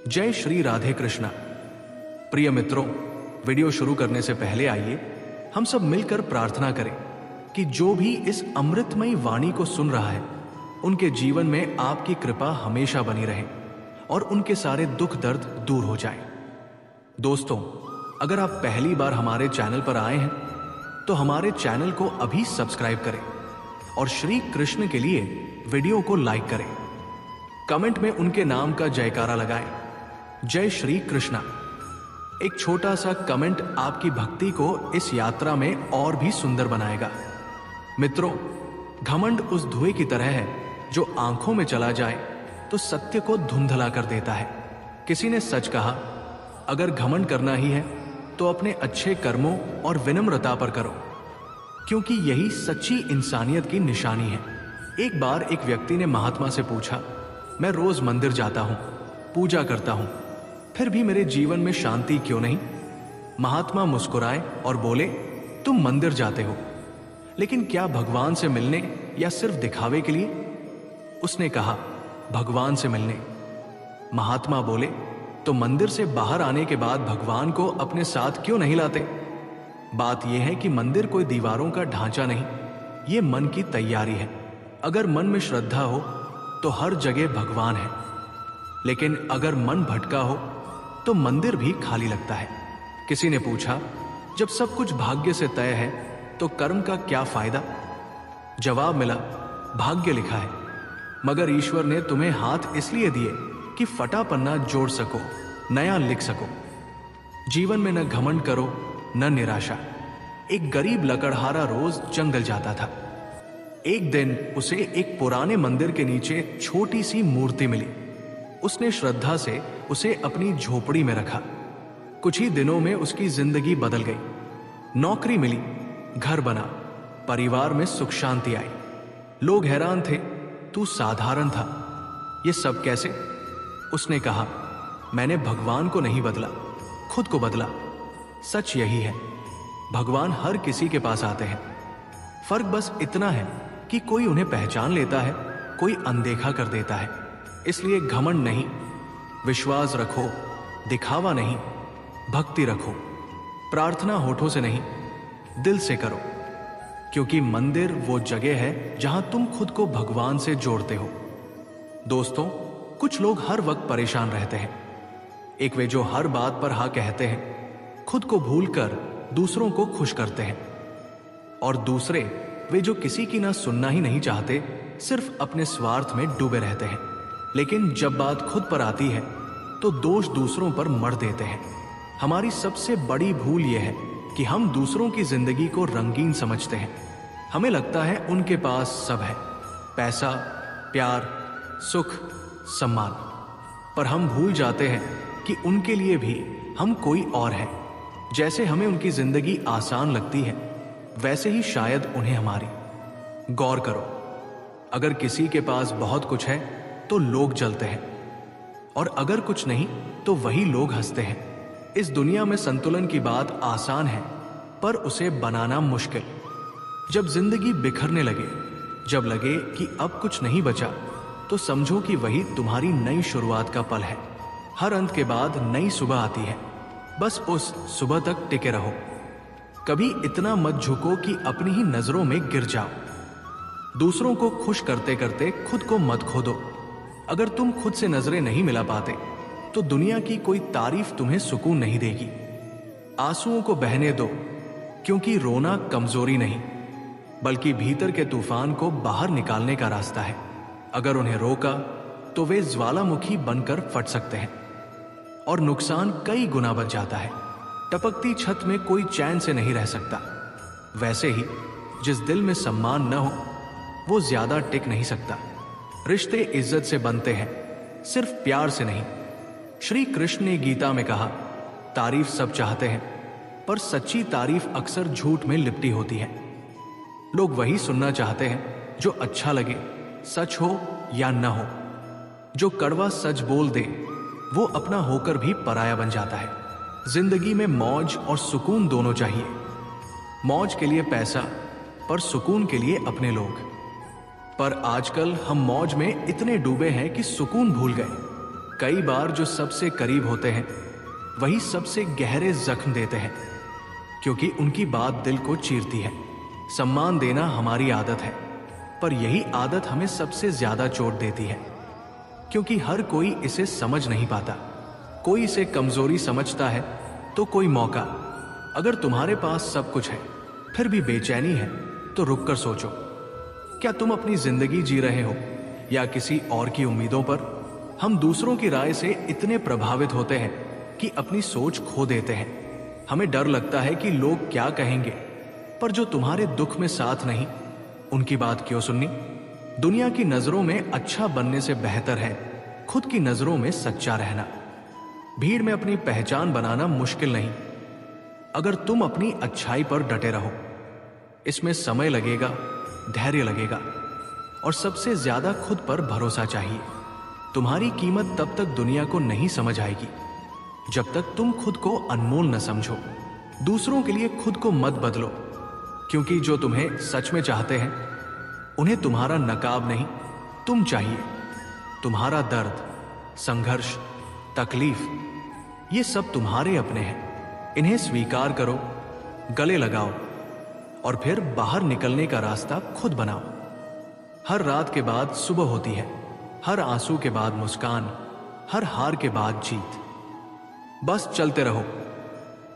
जय श्री राधे कृष्णा। प्रिय मित्रों, वीडियो शुरू करने से पहले आइए हम सब मिलकर प्रार्थना करें कि जो भी इस अमृतमयी वाणी को सुन रहा है उनके जीवन में आपकी कृपा हमेशा बनी रहे और उनके सारे दुख दर्द दूर हो जाए। दोस्तों, अगर आप पहली बार हमारे चैनल पर आए हैं तो हमारे चैनल को अभी सब्सक्राइब करें और श्री कृष्ण के लिए वीडियो को लाइक करें। कमेंट में उनके नाम का जयकारा लगाएं, जय श्री कृष्णा। एक छोटा सा कमेंट आपकी भक्ति को इस यात्रा में और भी सुंदर बनाएगा। मित्रों, घमंड उस धुएं की तरह है जो आंखों में चला जाए तो सत्य को धुंधला कर देता है। किसी ने सच कहा, अगर घमंड करना ही है तो अपने अच्छे कर्मों और विनम्रता पर करो, क्योंकि यही सच्ची इंसानियत की निशानी है। एक बार एक व्यक्ति ने महात्मा से पूछा, मैं रोज मंदिर जाता हूं, पूजा करता हूं, फिर भी मेरे जीवन में शांति क्यों नहीं? महात्मा मुस्कुराए और बोले, तुम मंदिर जाते हो, लेकिन क्या भगवान से मिलने या सिर्फ दिखावे के लिए? उसने कहा, भगवान से मिलने। महात्मा बोले, तो मंदिर से बाहर आने के बाद भगवान को अपने साथ क्यों नहीं लाते? बात यह है कि मंदिर कोई दीवारों का ढांचा नहीं, ये मन की तैयारी है। अगर मन में श्रद्धा हो तो हर जगह भगवान है, लेकिन अगर मन भटका हो तो मंदिर भी खाली लगता है। किसी ने पूछा, जब सब कुछ भाग्य से तय है तो कर्म का क्या फायदा? जवाब मिला, भाग्य लिखा है, मगर ईश्वर ने तुम्हें हाथ इसलिए दिए कि फटा पन्ना जोड़ सको, नया लिख सको। जीवन में न घमंड करो न निराशा। एक गरीब लकड़हारा रोज जंगल जाता था। एक दिन उसे एक पुराने मंदिर के नीचे छोटी सी मूर्ति मिली। उसने श्रद्धा से उसे अपनी झोपड़ी में रखा। कुछ ही दिनों में उसकी जिंदगी बदल गई। नौकरी मिली, घर बना, परिवार में सुख शांति आई। लोग हैरान थे, तू साधारण था, ये सब कैसे? उसने कहा, मैंने भगवान को नहीं बदला, खुद को बदला। सच यही है, भगवान हर किसी के पास आते हैं। फर्क बस इतना है कि कोई उन्हें पहचान लेता है, कोई अनदेखा कर देता है। इसलिए घमंड नहीं, विश्वास रखो, दिखावा नहीं, भक्ति रखो। प्रार्थना होठों से नहीं, दिल से करो, क्योंकि मंदिर वो जगह है जहां तुम खुद को भगवान से जोड़ते हो। दोस्तों, कुछ लोग हर वक्त परेशान रहते हैं। एक वे जो हर बात पर हाँ कहते हैं, खुद को भूलकर दूसरों को खुश करते हैं, और दूसरे वे जो किसी की ना सुनना ही नहीं चाहते, सिर्फ अपने स्वार्थ में डूबे रहते हैं। लेकिन जब बात खुद पर आती है तो दोष दूसरों पर मढ़ देते हैं। हमारी सबसे बड़ी भूल यह है कि हम दूसरों की जिंदगी को रंगीन समझते हैं। हमें लगता है उनके पास सब है, पैसा, प्यार, सुख, सम्मान, पर हम भूल जाते हैं कि उनके लिए भी हम कोई और हैं। जैसे हमें उनकी जिंदगी आसान लगती है, वैसे ही शायद उन्हें हमारी। गौर करो, अगर किसी के पास बहुत कुछ है तो लोग जलते हैं, और अगर कुछ नहीं तो वही लोग हंसते हैं। इस दुनिया में संतुलन की बात आसान है, पर उसे बनाना मुश्किल। जब जिंदगी बिखरने लगे, जब लगे कि अब कुछ नहीं बचा, तो समझो कि वही तुम्हारी नई शुरुआत का पल है। हर अंत के बाद नई सुबह आती है, बस उस सुबह तक टिके रहो। कभी इतना मत झुको कि अपनी ही नजरों में गिर जाओ। दूसरों को खुश करते करते खुद को मत खो दो। अगर तुम खुद से नजरें नहीं मिला पाते तो दुनिया की कोई तारीफ तुम्हें सुकून नहीं देगी। आंसुओं को बहने दो, क्योंकि रोना कमजोरी नहीं, बल्कि भीतर के तूफान को बाहर निकालने का रास्ता है। अगर उन्हें रोका तो वे ज्वालामुखी बनकर फट सकते हैं और नुकसान कई गुना बढ़ जाता है। टपकती छत में कोई चैन से नहीं रह सकता। वैसे ही जिस दिल में सम्मान न हो वो ज्यादा टिक नहीं सकता। रिश्ते इज्जत से बनते हैं, सिर्फ प्यार से नहीं। श्री कृष्ण ने गीता में कहा, तारीफ सब चाहते हैं, पर सच्ची तारीफ अक्सर झूठ में लिपटी होती है। लोग वही सुनना चाहते हैं जो अच्छा लगे, सच हो या न हो। जो कड़वा सच बोल दे वो अपना होकर भी पराया बन जाता है। जिंदगी में मौज और सुकून दोनों चाहिए। मौज के लिए पैसा, पर सुकून के लिए अपने लोग। पर आजकल हम मौज में इतने डूबे हैं कि सुकून भूल गए। कई बार जो सबसे करीब होते हैं वही सबसे गहरे जख्म देते हैं, क्योंकि उनकी बात दिल को चीरती है। सम्मान देना हमारी आदत है, पर यही आदत हमें सबसे ज्यादा चोट देती है, क्योंकि हर कोई इसे समझ नहीं पाता। कोई इसे कमजोरी समझता है तो कोई मौका। अगर तुम्हारे पास सब कुछ है फिर भी बेचैनी है तो रुक कर सोचो, क्या तुम अपनी जिंदगी जी रहे हो या किसी और की उम्मीदों पर? हम दूसरों की राय से इतने प्रभावित होते हैं कि अपनी सोच खो देते हैं। हमें डर लगता है कि लोग क्या कहेंगे, पर जो तुम्हारे दुख में साथ नहीं, उनकी बात क्यों सुननी? दुनिया की नजरों में अच्छा बनने से बेहतर है खुद की नजरों में सच्चा रहना। भीड़ में अपनी पहचान बनाना मुश्किल नहीं, अगर तुम अपनी अच्छाई पर डटे रहो। इसमें समय लगेगा, धैर्य लगेगा और सबसे ज्यादा खुद पर भरोसा चाहिए। तुम्हारी कीमत तब तक दुनिया को नहीं समझ आएगी जब तक तुम खुद को अनमोल न समझो। दूसरों के लिए खुद को मत बदलो, क्योंकि जो तुम्हें सच में चाहते हैं उन्हें तुम्हारा नकाब नहीं, तुम चाहिए। तुम्हारा दर्द, संघर्ष, तकलीफ, ये सब तुम्हारे अपने हैं। इन्हें स्वीकार करो, गले लगाओ और फिर बाहर निकलने का रास्ता खुद बनाओ। हर रात के बाद सुबह होती है, हर आंसू के बाद मुस्कान, हर हार के बाद जीत। बस चलते रहो,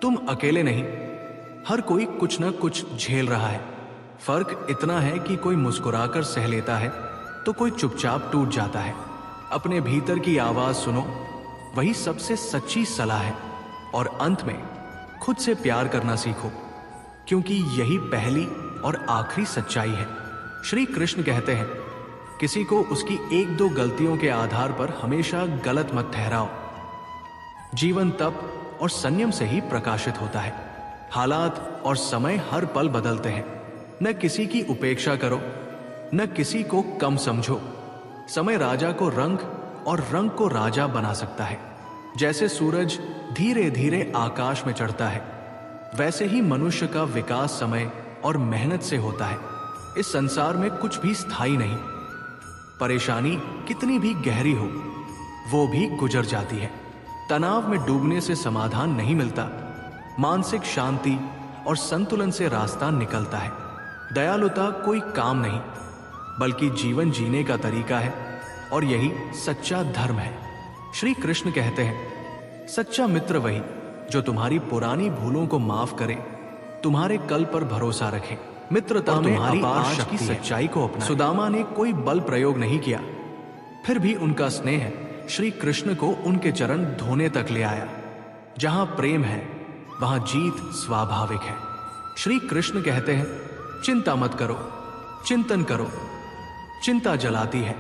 तुम अकेले नहीं, हर कोई कुछ न कुछ झेल रहा है। फर्क इतना है कि कोई मुस्कुराकर सह लेता है तो कोई चुपचाप टूट जाता है। अपने भीतर की आवाज सुनो, वही सबसे सच्ची सलाह है। और अंत में खुद से प्यार करना सीखो, क्योंकि यही पहली और आखिरी सच्चाई है। श्री कृष्ण कहते हैं, किसी को उसकी एक दो गलतियों के आधार पर हमेशा गलत मत ठहराओ। जीवन तप और संयम से ही प्रकाशित होता है। हालात और समय हर पल बदलते हैं। न किसी की उपेक्षा करो, न किसी को कम समझो। समय राजा को रंग और रंग को राजा बना सकता है। जैसे सूरज धीरे धीरे आकाश में चढ़ता है, वैसे ही मनुष्य का विकास समय और मेहनत से होता है। इस संसार में कुछ भी स्थायी नहीं। परेशानी कितनी भी गहरी हो, वो भी गुजर जाती है। तनाव में डूबने से समाधान नहीं मिलता, मानसिक शांति और संतुलन से रास्ता निकलता है। दयालुता कोई काम नहीं, बल्कि जीवन जीने का तरीका है, और यही सच्चा धर्म है। श्री कृष्ण कहते हैं, सच्चा मित्र वही जो तुम्हारी पुरानी भूलों को माफ करे, तुम्हारे कल पर भरोसा रखे, मित्रता में अपार शक्ति की सच्चाई को अपनाए। सुदामा ने कोई बल प्रयोग नहीं किया, फिर भी उनका स्नेह श्री कृष्ण को उनके चरण धोने तक ले आया। जहां प्रेम है वहां जीत स्वाभाविक है। श्री कृष्ण कहते हैं, चिंता मत करो, चिंतन करो। चिंता जलाती है,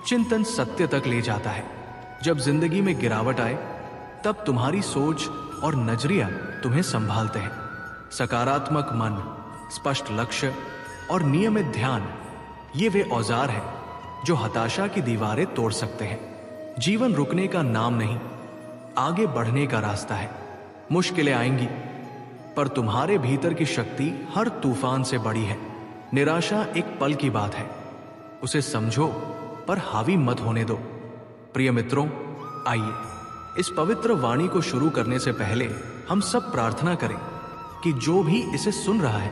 चिंतन सत्य तक ले जाता है। जब जिंदगी में गिरावट आए तब तुम्हारी सोच और नजरिया तुम्हें संभालते हैं। सकारात्मक मन, स्पष्ट लक्ष्य और नियमित ध्यान, ये वे औजार हैं जो हताशा की दीवारें तोड़ सकते हैं। जीवन रुकने का नाम नहीं, आगे बढ़ने का रास्ता है। मुश्किलें आएंगी, पर तुम्हारे भीतर की शक्ति हर तूफान से बड़ी है। निराशा एक पल की बात है, उसे समझो पर हावी मत होने दो। प्रिय मित्रों, आइए इस पवित्र वाणी को शुरू करने से पहले हम सब प्रार्थना करें कि जो भी इसे सुन रहा है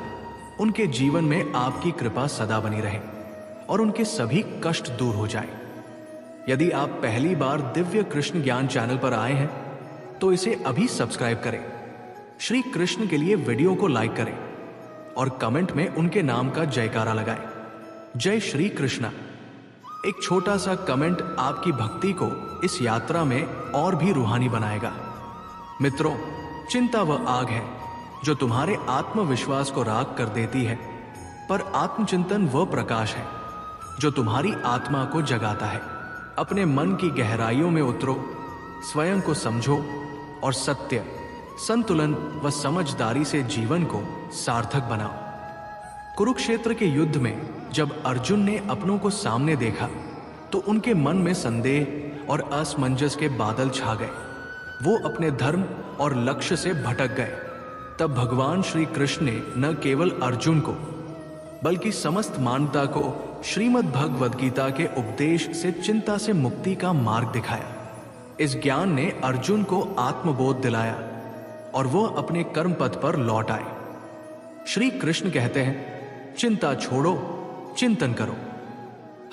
उनके जीवन में आपकी कृपा सदा बनी रहे और उनके सभी कष्ट दूर हो जाए। यदि आप पहली बार दिव्य कृष्ण ज्ञान चैनल पर आए हैं तो इसे अभी सब्सक्राइब करें। श्री कृष्ण के लिए वीडियो को लाइक करें और कमेंट में उनके नाम का जयकारा लगाएं। जय श्री कृष्णा। एक छोटा सा कमेंट आपकी भक्ति को इस यात्रा में और भी रूहानी बनाएगा। मित्रों, चिंता वह आग है जो तुम्हारे आत्मविश्वास को राख कर देती है, पर आत्मचिंतन वह प्रकाश है जो तुम्हारी आत्मा को जगाता है। अपने मन की गहराइयों में उतरो, स्वयं को समझो और सत्य, संतुलन व समझदारी से जीवन को सार्थक बनाओ। कुरुक्षेत्र के युद्ध में जब अर्जुन ने अपनों को सामने देखा तो उनके मन में संदेह और असमंजस के बादल छा गए। वो अपने धर्म और लक्ष्य से भटक गए। तब भगवान श्री कृष्ण ने न केवल अर्जुन को बल्कि समस्त मानवता को श्रीमद् भगवद गीता के उपदेश से चिंता से मुक्ति का मार्ग दिखाया। इस ज्ञान ने अर्जुन को आत्मबोध दिलाया और वो अपने कर्म पथ पर लौट आए। श्री कृष्ण कहते हैं, चिंता छोड़ो, चिंतन करो।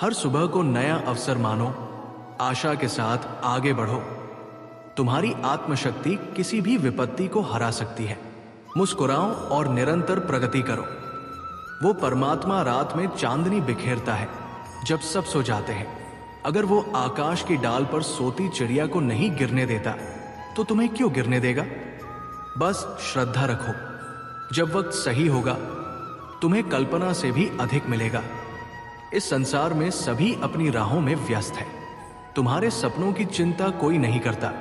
हर सुबह को नया अवसर मानो, आशा के साथ आगे बढ़ो। तुम्हारी आत्मशक्ति किसी भी विपत्ति को हरा सकती है। मुस्कुराओ और निरंतर प्रगति करो। वो परमात्मा रात में चांदनी बिखेरता है जब सब सो जाते हैं। अगर वो आकाश की डाल पर सोती चिड़िया को नहीं गिरने देता तो तुम्हें क्यों गिरने देगा? बस श्रद्धा रखो। जब वक्त सही होगा तुम्हें कल्पना से भी अधिक मिलेगा। इस संसार में सभी अपनी राहों में व्यस्त है। तुम्हारे सपनों की चिंता कोई नहीं करता,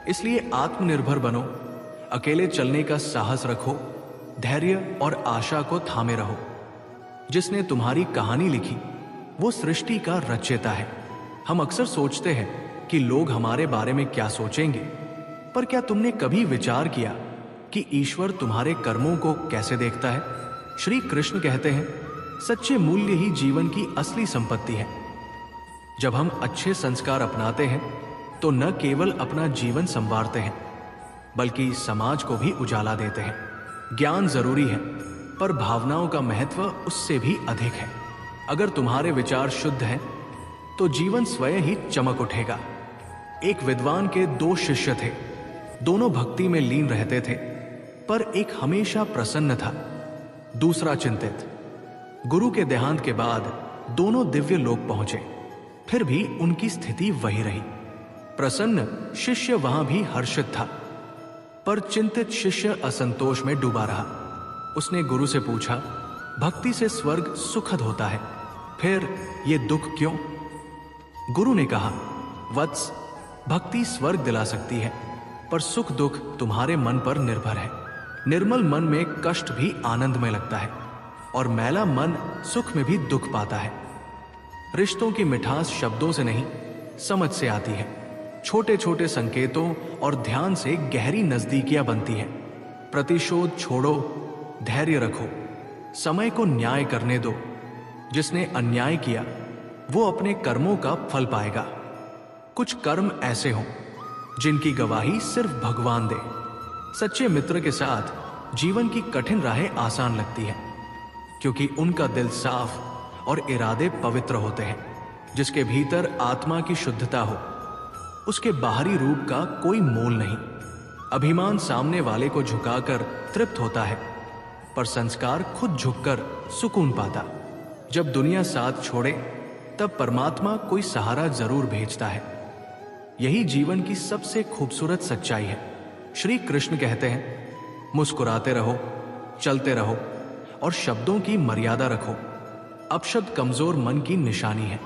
इसलिए आत्मनिर्भर बनो। अकेले चलने का साहस रखो, धैर्य और आशा को थामे रहो। जिसने तुम्हारी कहानी लिखी वो सृष्टि का रचयिता है। हम अक्सर सोचते हैं कि लोग हमारे बारे में क्या सोचेंगे, पर क्या तुमने कभी विचार किया कि ईश्वर तुम्हारे कर्मों को कैसे देखता है? श्री कृष्ण कहते हैं, सच्चे मूल्य ही जीवन की असली संपत्ति है। जब हम अच्छे संस्कार अपनाते हैं तो न केवल अपना जीवन संवारते हैं बल्कि समाज को भी उजाला देते हैं। ज्ञान जरूरी है, पर भावनाओं का महत्व उससे भी अधिक है। अगर तुम्हारे विचार शुद्ध हैं तो जीवन स्वयं ही चमक उठेगा। एक विद्वान के 2 शिष्य थे। दोनों भक्ति में लीन रहते थे, पर एक हमेशा प्रसन्न था, दूसरा चिंतित। गुरु के देहांत के बाद दोनों दिव्य लोक पहुंचे, फिर भी उनकी स्थिति वही रही। प्रसन्न शिष्य वहां भी हर्षित था, पर चिंतित शिष्य असंतोष में डूबा रहा। उसने गुरु से पूछा, भक्ति से स्वर्ग सुखद होता है, फिर ये दुख क्यों? गुरु ने कहा, वत्स, भक्ति स्वर्ग दिला सकती है, पर सुख दुख तुम्हारे मन पर निर्भर है। निर्मल मन में कष्ट भी आनंद में लगता है और मैला मन सुख में भी दुख पाता है। रिश्तों की मिठास शब्दों से नहीं, समझ से आती है। छोटे छोटे संकेतों और ध्यान से गहरी नजदीकियां बनती हैं। प्रतिशोध छोड़ो, धैर्य रखो, समय को न्याय करने दो। जिसने अन्याय किया वो अपने कर्मों का फल पाएगा। कुछ कर्म ऐसे हों जिनकी गवाही सिर्फ भगवान दे। सच्चे मित्र के साथ जीवन की कठिन राहें आसान लगती हैं, क्योंकि उनका दिल साफ और इरादे पवित्र होते हैं। जिसके भीतर आत्मा की शुद्धता हो उसके बाहरी रूप का कोई मोल नहीं। अभिमान सामने वाले को झुकाकर तृप्त होता है, पर संस्कार खुद झुककर सुकून पाता। जब दुनिया साथ छोड़े तब परमात्मा कोई सहारा जरूर भेजता है। यही जीवन की सबसे खूबसूरत सच्चाई है। श्री कृष्ण कहते हैं, मुस्कुराते रहो, चलते रहो और शब्दों की मर्यादा रखो। अपशब्द कमजोर मन की निशानी है।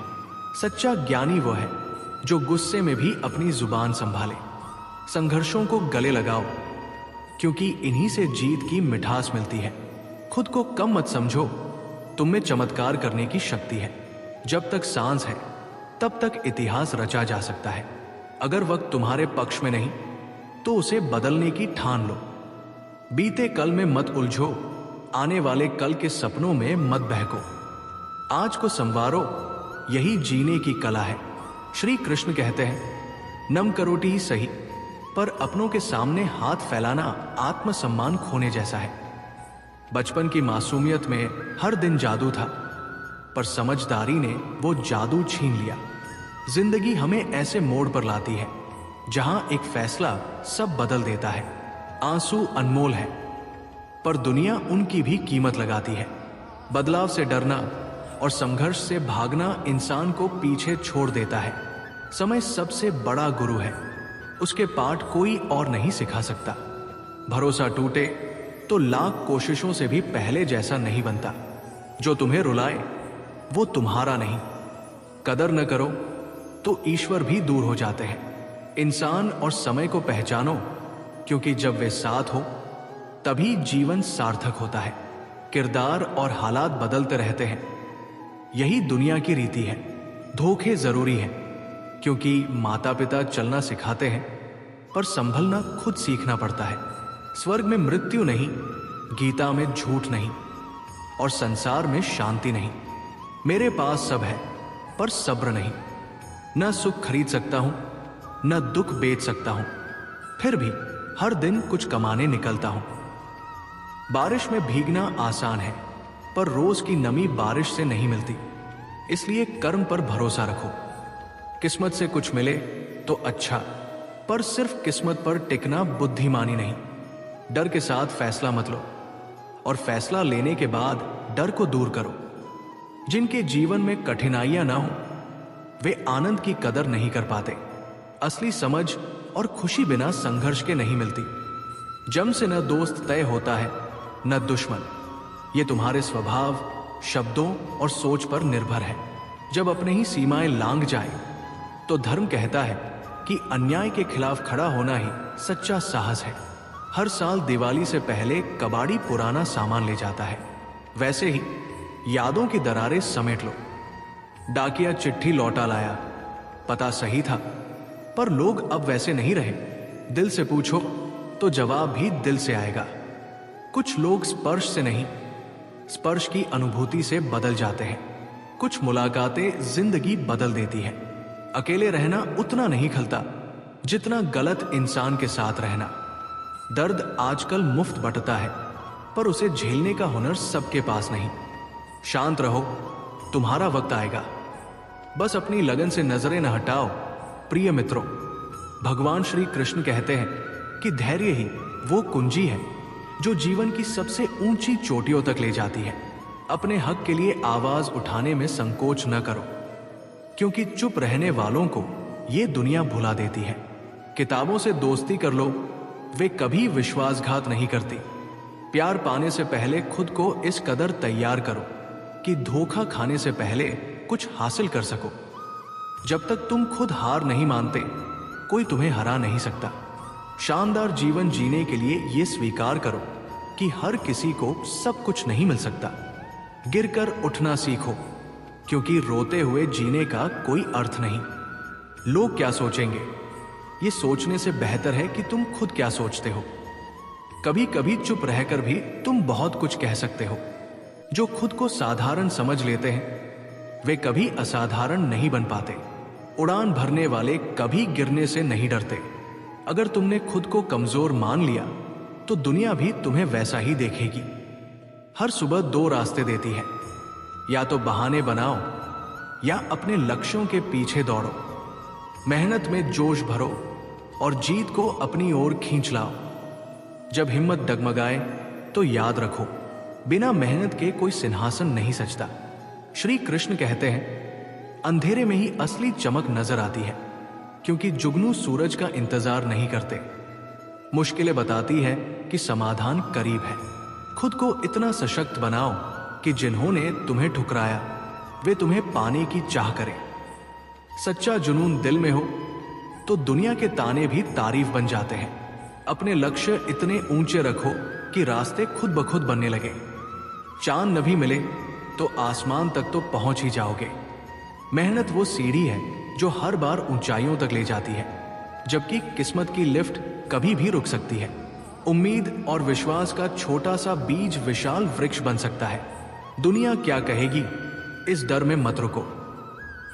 सच्चा ज्ञानी वो है जो गुस्से में भी अपनी जुबान संभाले। संघर्षों को गले लगाओ, क्योंकि इन्हीं से जीत की मिठास मिलती है। खुद को कम मत समझो, तुम में चमत्कार करने की शक्ति है। जब तक सांस है तब तक इतिहास रचा जा सकता है। अगर वक्त तुम्हारे पक्ष में नहीं तो उसे बदलने की ठान लो। बीते कल में मत उलझो, आने वाले कल के सपनों में मत बहको। आज को संवारो, यही जीने की कला है। श्री कृष्ण कहते हैं, नम करोटी ही सही, पर अपनों के सामने हाथ फैलाना आत्मसम्मान खोने जैसा है। बचपन की मासूमियत में हर दिन जादू था, पर समझदारी ने वो जादू छीन लिया। जिंदगी हमें ऐसे मोड़ पर लाती है जहां एक फैसला सब बदल देता है। आंसू अनमोल है, पर दुनिया उनकी भी कीमत लगाती है। बदलाव से डरना और संघर्ष से भागना इंसान को पीछे छोड़ देता है। समय सबसे बड़ा गुरु है, उसके पाठ कोई और नहीं सिखा सकता। भरोसा टूटे तो लाख कोशिशों से भी पहले जैसा नहीं बनता। जो तुम्हें रुलाए वो तुम्हारा नहीं। कदर न करो तो ईश्वर भी दूर हो जाते हैं। इंसान और समय को पहचानो, क्योंकि जब वे साथ हो तभी जीवन सार्थक होता है। किरदार और हालात बदलते रहते हैं, यही दुनिया की रीति है। धोखे जरूरी हैं, क्योंकि माता पिता चलना सिखाते हैं, पर संभलना खुद सीखना पड़ता है। स्वर्ग में मृत्यु नहीं, गीता में झूठ नहीं और संसार में शांति नहीं। मेरे पास सब है पर सब्र नहीं। न सुख खरीद सकता हूं न दुख बेच सकता हूं, फिर भी हर दिन कुछ कमाने निकलता हूं। बारिश में भीगना आसान है, पर रोज की नमी बारिश से नहीं मिलती, इसलिए कर्म पर भरोसा रखो। किस्मत से कुछ मिले तो अच्छा, पर सिर्फ किस्मत पर टिकना बुद्धिमानी नहीं। डर के साथ फैसला मत लो, और फैसला लेने के बाद डर को दूर करो। जिनके जीवन में कठिनाइयां ना हो, वे आनंद की कदर नहीं कर पाते। असली समझ और खुशी बिना संघर्ष के नहीं मिलती। जम से न दोस्त तय होता है, न दुश्मन। ये तुम्हारे स्वभाव, शब्दों और सोच पर निर्भर है। जब अपने ही सीमाएं लांघ जाए, तो धर्म कहता है कि अन्याय के खिलाफ खड़ा होना ही सच्चा साहस है। हर साल दिवाली से पहले कबाड़ी पुराना सामान ले जाता है, वैसे ही यादों की दरारें समेट लो। डाकिया चिट्ठी लौटा लाया, पता सही था, पर लोग अब वैसे नहीं रहे। दिल से पूछो तो जवाब भी दिल से आएगा। कुछ लोग स्पर्श से नहीं, स्पर्श की अनुभूति से बदल जाते हैं। कुछ मुलाकातें जिंदगी बदल देती हैं। अकेले रहना उतना नहीं खलता जितना गलत इंसान के साथ रहना। दर्द आजकल मुफ्त बंटता है, पर उसे झेलने का हुनर सबके पास नहीं। शांत रहो, तुम्हारा वक्त आएगा। बस अपनी लगन से नजरें न हटाओ। प्रिय मित्रों, भगवान श्री कृष्ण कहते हैं कि धैर्य ही वो कुंजी है जो जीवन की सबसे ऊंची चोटियों तक ले जाती है। अपने हक के लिए आवाज उठाने में संकोच न करो, क्योंकि चुप रहने वालों को ये दुनिया भुला देती है। किताबों से दोस्ती कर लो, वे कभी विश्वासघात नहीं करती। प्यार पाने से पहले खुद को इस कदर तैयार करो कि धोखा खाने से पहले कुछ हासिल कर सको। जब तक तुम खुद हार नहीं मानते, कोई तुम्हें हरा नहीं सकता। शानदार जीवन जीने के लिए यह स्वीकार करो कि हर किसी को सब कुछ नहीं मिल सकता। गिरकर उठना सीखो, क्योंकि रोते हुए जीने का कोई अर्थ नहीं। लोग क्या सोचेंगे, ये सोचने से बेहतर है कि तुम खुद क्या सोचते हो। कभी कभी चुप रहकर भी तुम बहुत कुछ कह सकते हो। जो खुद को साधारण समझ लेते हैं, वे कभी असाधारण नहीं बन पाते। उड़ान भरने वाले कभी गिरने से नहीं डरते। अगर तुमने खुद को कमजोर मान लिया, तो दुनिया भी तुम्हें वैसा ही देखेगी। हर सुबह दो रास्ते देती है, या तो बहाने बनाओ या अपने लक्ष्यों के पीछे दौड़ो। मेहनत में जोश भरो और जीत को अपनी ओर खींच लाओ। जब हिम्मत डगमगाए तो याद रखो, बिना मेहनत के कोई सिंहासन नहीं सजता। श्री कृष्ण कहते हैं, अंधेरे में ही असली चमक नजर आती है, क्योंकि जुगनू सूरज का इंतजार नहीं करते। मुश्किलें बताती है कि समाधान करीब है। खुद को इतना सशक्त बनाओ कि जिन्होंने तुम्हें ठुकराया, वे तुम्हें पाने की चाह करें। सच्चा जुनून दिल में हो तो दुनिया के ताने भी तारीफ बन जाते हैं। अपने लक्ष्य इतने ऊंचे रखो कि रास्ते खुद ब खुद बनने लगे। चांद न भी मिले तो आसमान तक तो पहुंच ही जाओगे। मेहनत वो सीढ़ी है जो हर बार ऊंचाइयों तक ले जाती है, जबकि किस्मत की लिफ्ट कभी भी रुक सकती है। उम्मीद और विश्वास का छोटा सा बीज विशाल वृक्ष बन सकता है। दुनिया क्या कहेगी, इस डर में मत रुको।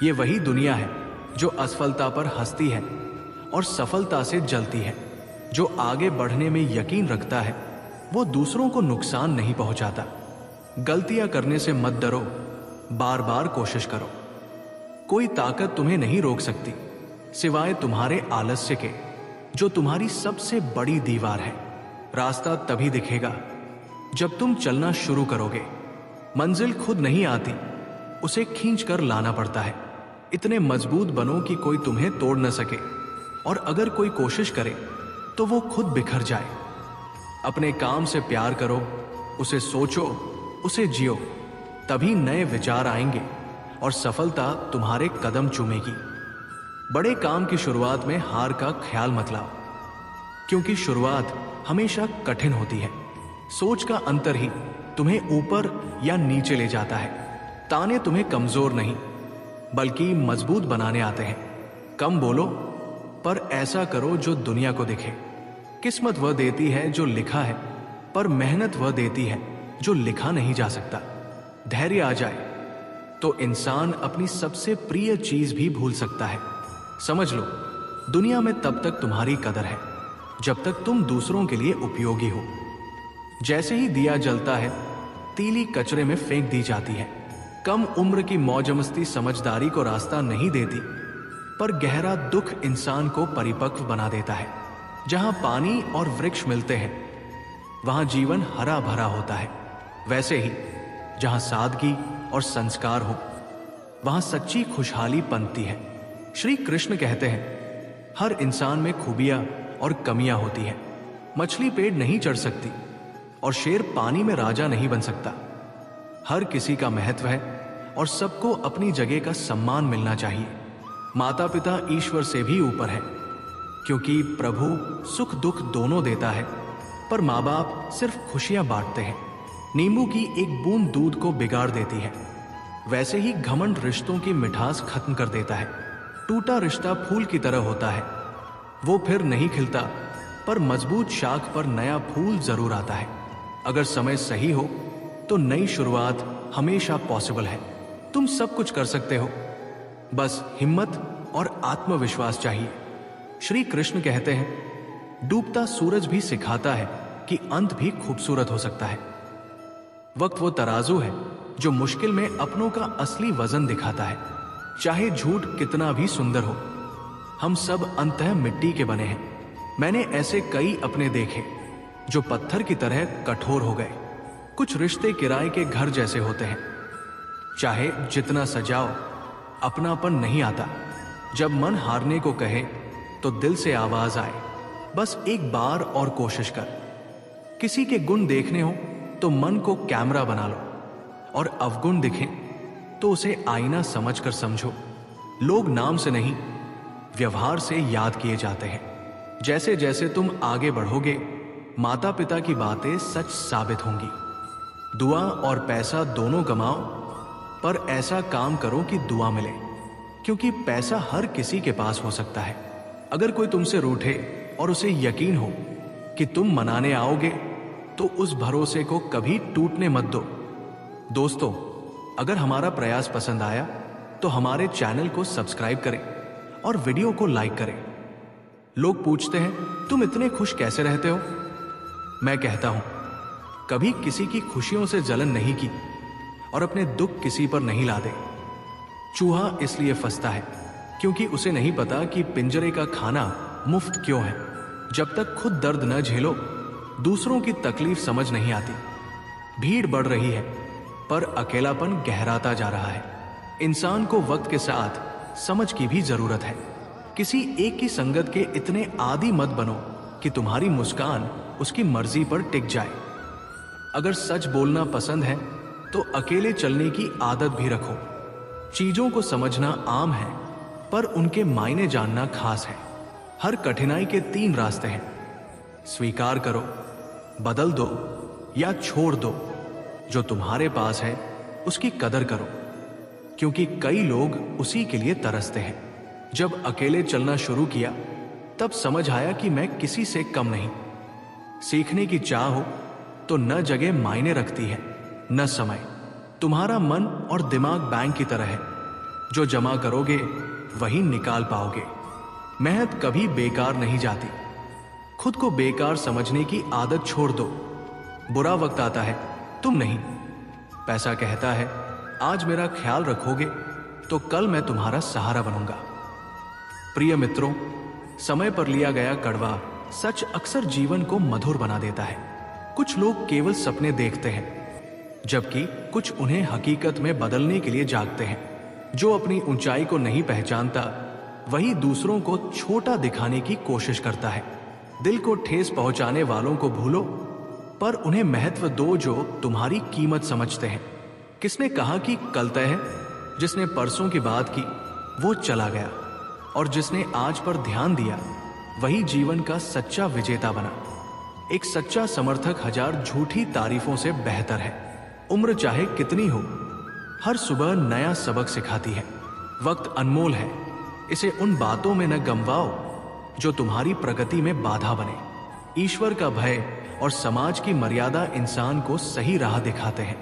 ये वही दुनिया है जो असफलता पर हंसती है और सफलता से जलती है। जो आगे बढ़ने में यकीन रखता है, वो दूसरों को नुकसान नहीं पहुंचाता। गलतियां करने से मत डरो, बार बार कोशिश करो। कोई ताकत तुम्हें नहीं रोक सकती, सिवाय तुम्हारे आलस्य के, जो तुम्हारी सबसे बड़ी दीवार है। रास्ता तभी दिखेगा जब तुम चलना शुरू करोगे। मंजिल खुद नहीं आती, उसे खींच कर लाना पड़ता है। इतने मजबूत बनो कि कोई तुम्हें तोड़ न सके, और अगर कोई कोशिश करे तो वो खुद बिखर जाए। अपने काम से प्यार करो, उसे सोचो, उसे जियो, तभी नए विचार आएंगे और सफलता तुम्हारे कदम चूमेगी। बड़े काम की शुरुआत में हार का ख्याल मत लाओ, क्योंकि शुरुआत हमेशा कठिन होती है। सोच का अंतर ही तुम्हें ऊपर या नीचे ले जाता है। ताने तुम्हें कमजोर नहीं बल्कि मजबूत बनाने आते हैं। कम बोलो, पर ऐसा करो जो दुनिया को दिखे। किस्मत वह देती है जो लिखा है, पर मेहनत वह देती है जो लिखा नहीं जा सकता। धैर्य आ जाए तो इंसान अपनी सबसे प्रिय चीज भी भूल सकता है। समझ लो, दुनिया में तब तक तुम्हारी कदर है जब तक तुम दूसरों के लिए उपयोगी हो। जैसे ही दिया जलता है, तीली कचरे में फेंक दी जाती है। कम उम्र की मौज मस्ती समझदारी को रास्ता नहीं देती, पर गहरा दुख इंसान को परिपक्व बना देता है। जहां पानी और वृक्ष मिलते हैं, वहां जीवन हरा भरा होता है। वैसे ही जहां सादगी और संस्कार हो, वहां सच्ची खुशहाली पनपती है। श्री कृष्ण कहते हैं, हर इंसान में खूबियां और कमियां होती हैं। मछली पेड़ नहीं चढ़ सकती और शेर पानी में राजा नहीं बन सकता। हर किसी का महत्व है और सबको अपनी जगह का सम्मान मिलना चाहिए। माता पिता ईश्वर से भी ऊपर है, क्योंकि प्रभु सुख दुख दोनों देता है, पर माँ बाप सिर्फ खुशियां बांटते हैं। नींबू की एक बूंद दूध को बिगाड़ देती है, वैसे ही घमंड रिश्तों की मिठास खत्म कर देता है। टूटा रिश्ता फूल की तरह होता है, वो फिर नहीं खिलता, पर मजबूत शाख पर नया फूल जरूर आता है। अगर समय सही हो तो नई शुरुआत हमेशा पॉसिबल है। तुम सब कुछ कर सकते हो, बस हिम्मत और आत्मविश्वास चाहिए। श्री कृष्ण कहते हैं, डूबता सूरज भी सिखाता है कि अंत भी खूबसूरत हो सकता है। वक्त वो तराजू है जो मुश्किल में अपनों का असली वजन दिखाता है। चाहे झूठ कितना भी सुंदर हो, हम सब अंततः मिट्टी के बने हैं। मैंने ऐसे कई अपने देखे जो पत्थर की तरह कठोर हो गए। कुछ रिश्ते किराए के घर जैसे होते हैं, चाहे जितना सजाओ अपनापन नहीं आता। जब मन हारने को कहे तो दिल से आवाज आए, बस एक बार और कोशिश कर। किसी के गुण देखने हो तो मन को कैमरा बना लो, और अवगुण दिखें तो उसे आईना समझकर समझो। लोग नाम से नहीं, व्यवहार से याद किए जाते हैं। जैसे जैसे तुम आगे बढ़ोगे, माता पिता की बातें सच साबित होंगी। दुआ और पैसा दोनों कमाओ, पर ऐसा काम करो कि दुआ मिले, क्योंकि पैसा हर किसी के पास हो सकता है। अगर कोई तुमसे रूठे और उसे यकीन हो कि तुम मनाने आओगे, तो उस भरोसे को कभी टूटने मत दो। दोस्तों, अगर हमारा प्रयास पसंद आया तो हमारे चैनल को सब्सक्राइब करें और वीडियो को लाइक करें। लोग पूछते हैं, तुम इतने खुश कैसे रहते हो? मैं कहता हूं, कभी किसी की खुशियों से जलन नहीं की और अपने दुख किसी पर नहीं लादे। चूहा इसलिए फंसता है क्योंकि उसे नहीं पता कि पिंजरे का खाना मुफ्त क्यों है। जब तक खुद दर्द न झेलो, दूसरों की तकलीफ समझ नहीं आती। भीड़ बढ़ रही है, पर अकेलापन गहराता जा रहा है। इंसान को वक्त के साथ समझ की भी जरूरत है। किसी एक की संगत के इतने आदी मत बनो कि तुम्हारी मुस्कान उसकी मर्जी पर टिक जाए। अगर सच बोलना पसंद है तो अकेले चलने की आदत भी रखो। चीजों को समझना आम है, पर उनके मायने जानना खास है। हर कठिनाई के 3 रास्ते हैं, स्वीकार करो, बदल दो या छोड़ दो। जो तुम्हारे पास है उसकी कदर करो, क्योंकि कई लोग उसी के लिए तरसते हैं। जब अकेले चलना शुरू किया, तब समझ आया कि मैं किसी से कम नहीं। सीखने की चाह हो तो न जगह मायने रखती है, न समय। तुम्हारा मन और दिमाग बैंक की तरह है, जो जमा करोगे वही निकाल पाओगे। मेहनत कभी बेकार नहीं जाती। खुद को बेकार समझने की आदत छोड़ दो। बुरा वक्त आता है, तुम नहीं। पैसा कहता है, आज मेरा ख्याल रखोगे तो कल मैं तुम्हारा सहारा बनूंगा। प्रिय मित्रों, समय पर लिया गया कड़वा सच अक्सर जीवन को मधुर बना देता है। कुछ लोग केवल सपने देखते हैं, जबकि कुछ उन्हें हकीकत में बदलने के लिए जागते हैं। जो अपनी ऊंचाई को नहीं पहचानता, वही दूसरों को छोटा दिखाने की कोशिश करता है। दिल को ठेस पहुंचाने वालों को भूलो, पर उन्हें महत्व दो जो तुम्हारी कीमत समझते हैं। किसने कहा कि कल तय है? जिसने परसों की बात की वो चला गया, और जिसने आज पर ध्यान दिया वही जीवन का सच्चा विजेता बना। एक सच्चा समर्थक 1000 झूठी तारीफों से बेहतर है। उम्र चाहे कितनी हो, हर सुबह नया सबक सिखाती है। वक्त अनमोल है, इसे उन बातों में न गंवाओ जो तुम्हारी प्रगति में बाधा बने। ईश्वर का भय और समाज की मर्यादा इंसान को सही राह दिखाते हैं।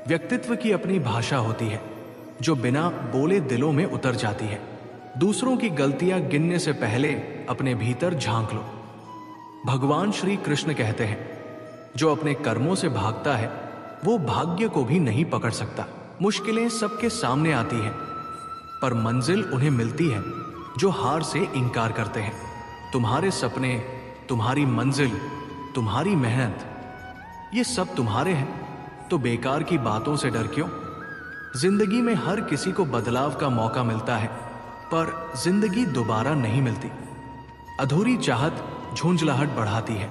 व्यक्तित्व की अपनी भाषा होती है, जो बिना बोले दिलों में उतर जाती है। दूसरों की गलतियां गिनने से पहले अपने भीतर झांक लो। भगवान श्री कृष्ण कहते हैं, जो अपने कर्मों से भागता है वो भाग्य को भी नहीं पकड़ सकता। मुश्किलें सबके सामने आती हैं, पर मंजिल उन्हें मिलती है जो हार से इनकार करते हैं। तुम्हारे सपने, तुम्हारी मंजिल, तुम्हारी मेहनत, ये सब तुम्हारे हैं, तो बेकार की बातों से डर क्यों? जिंदगी में हर किसी को बदलाव का मौका मिलता है, पर जिंदगी दोबारा नहीं मिलती। अधूरी चाहत झुंझलाहट बढ़ाती है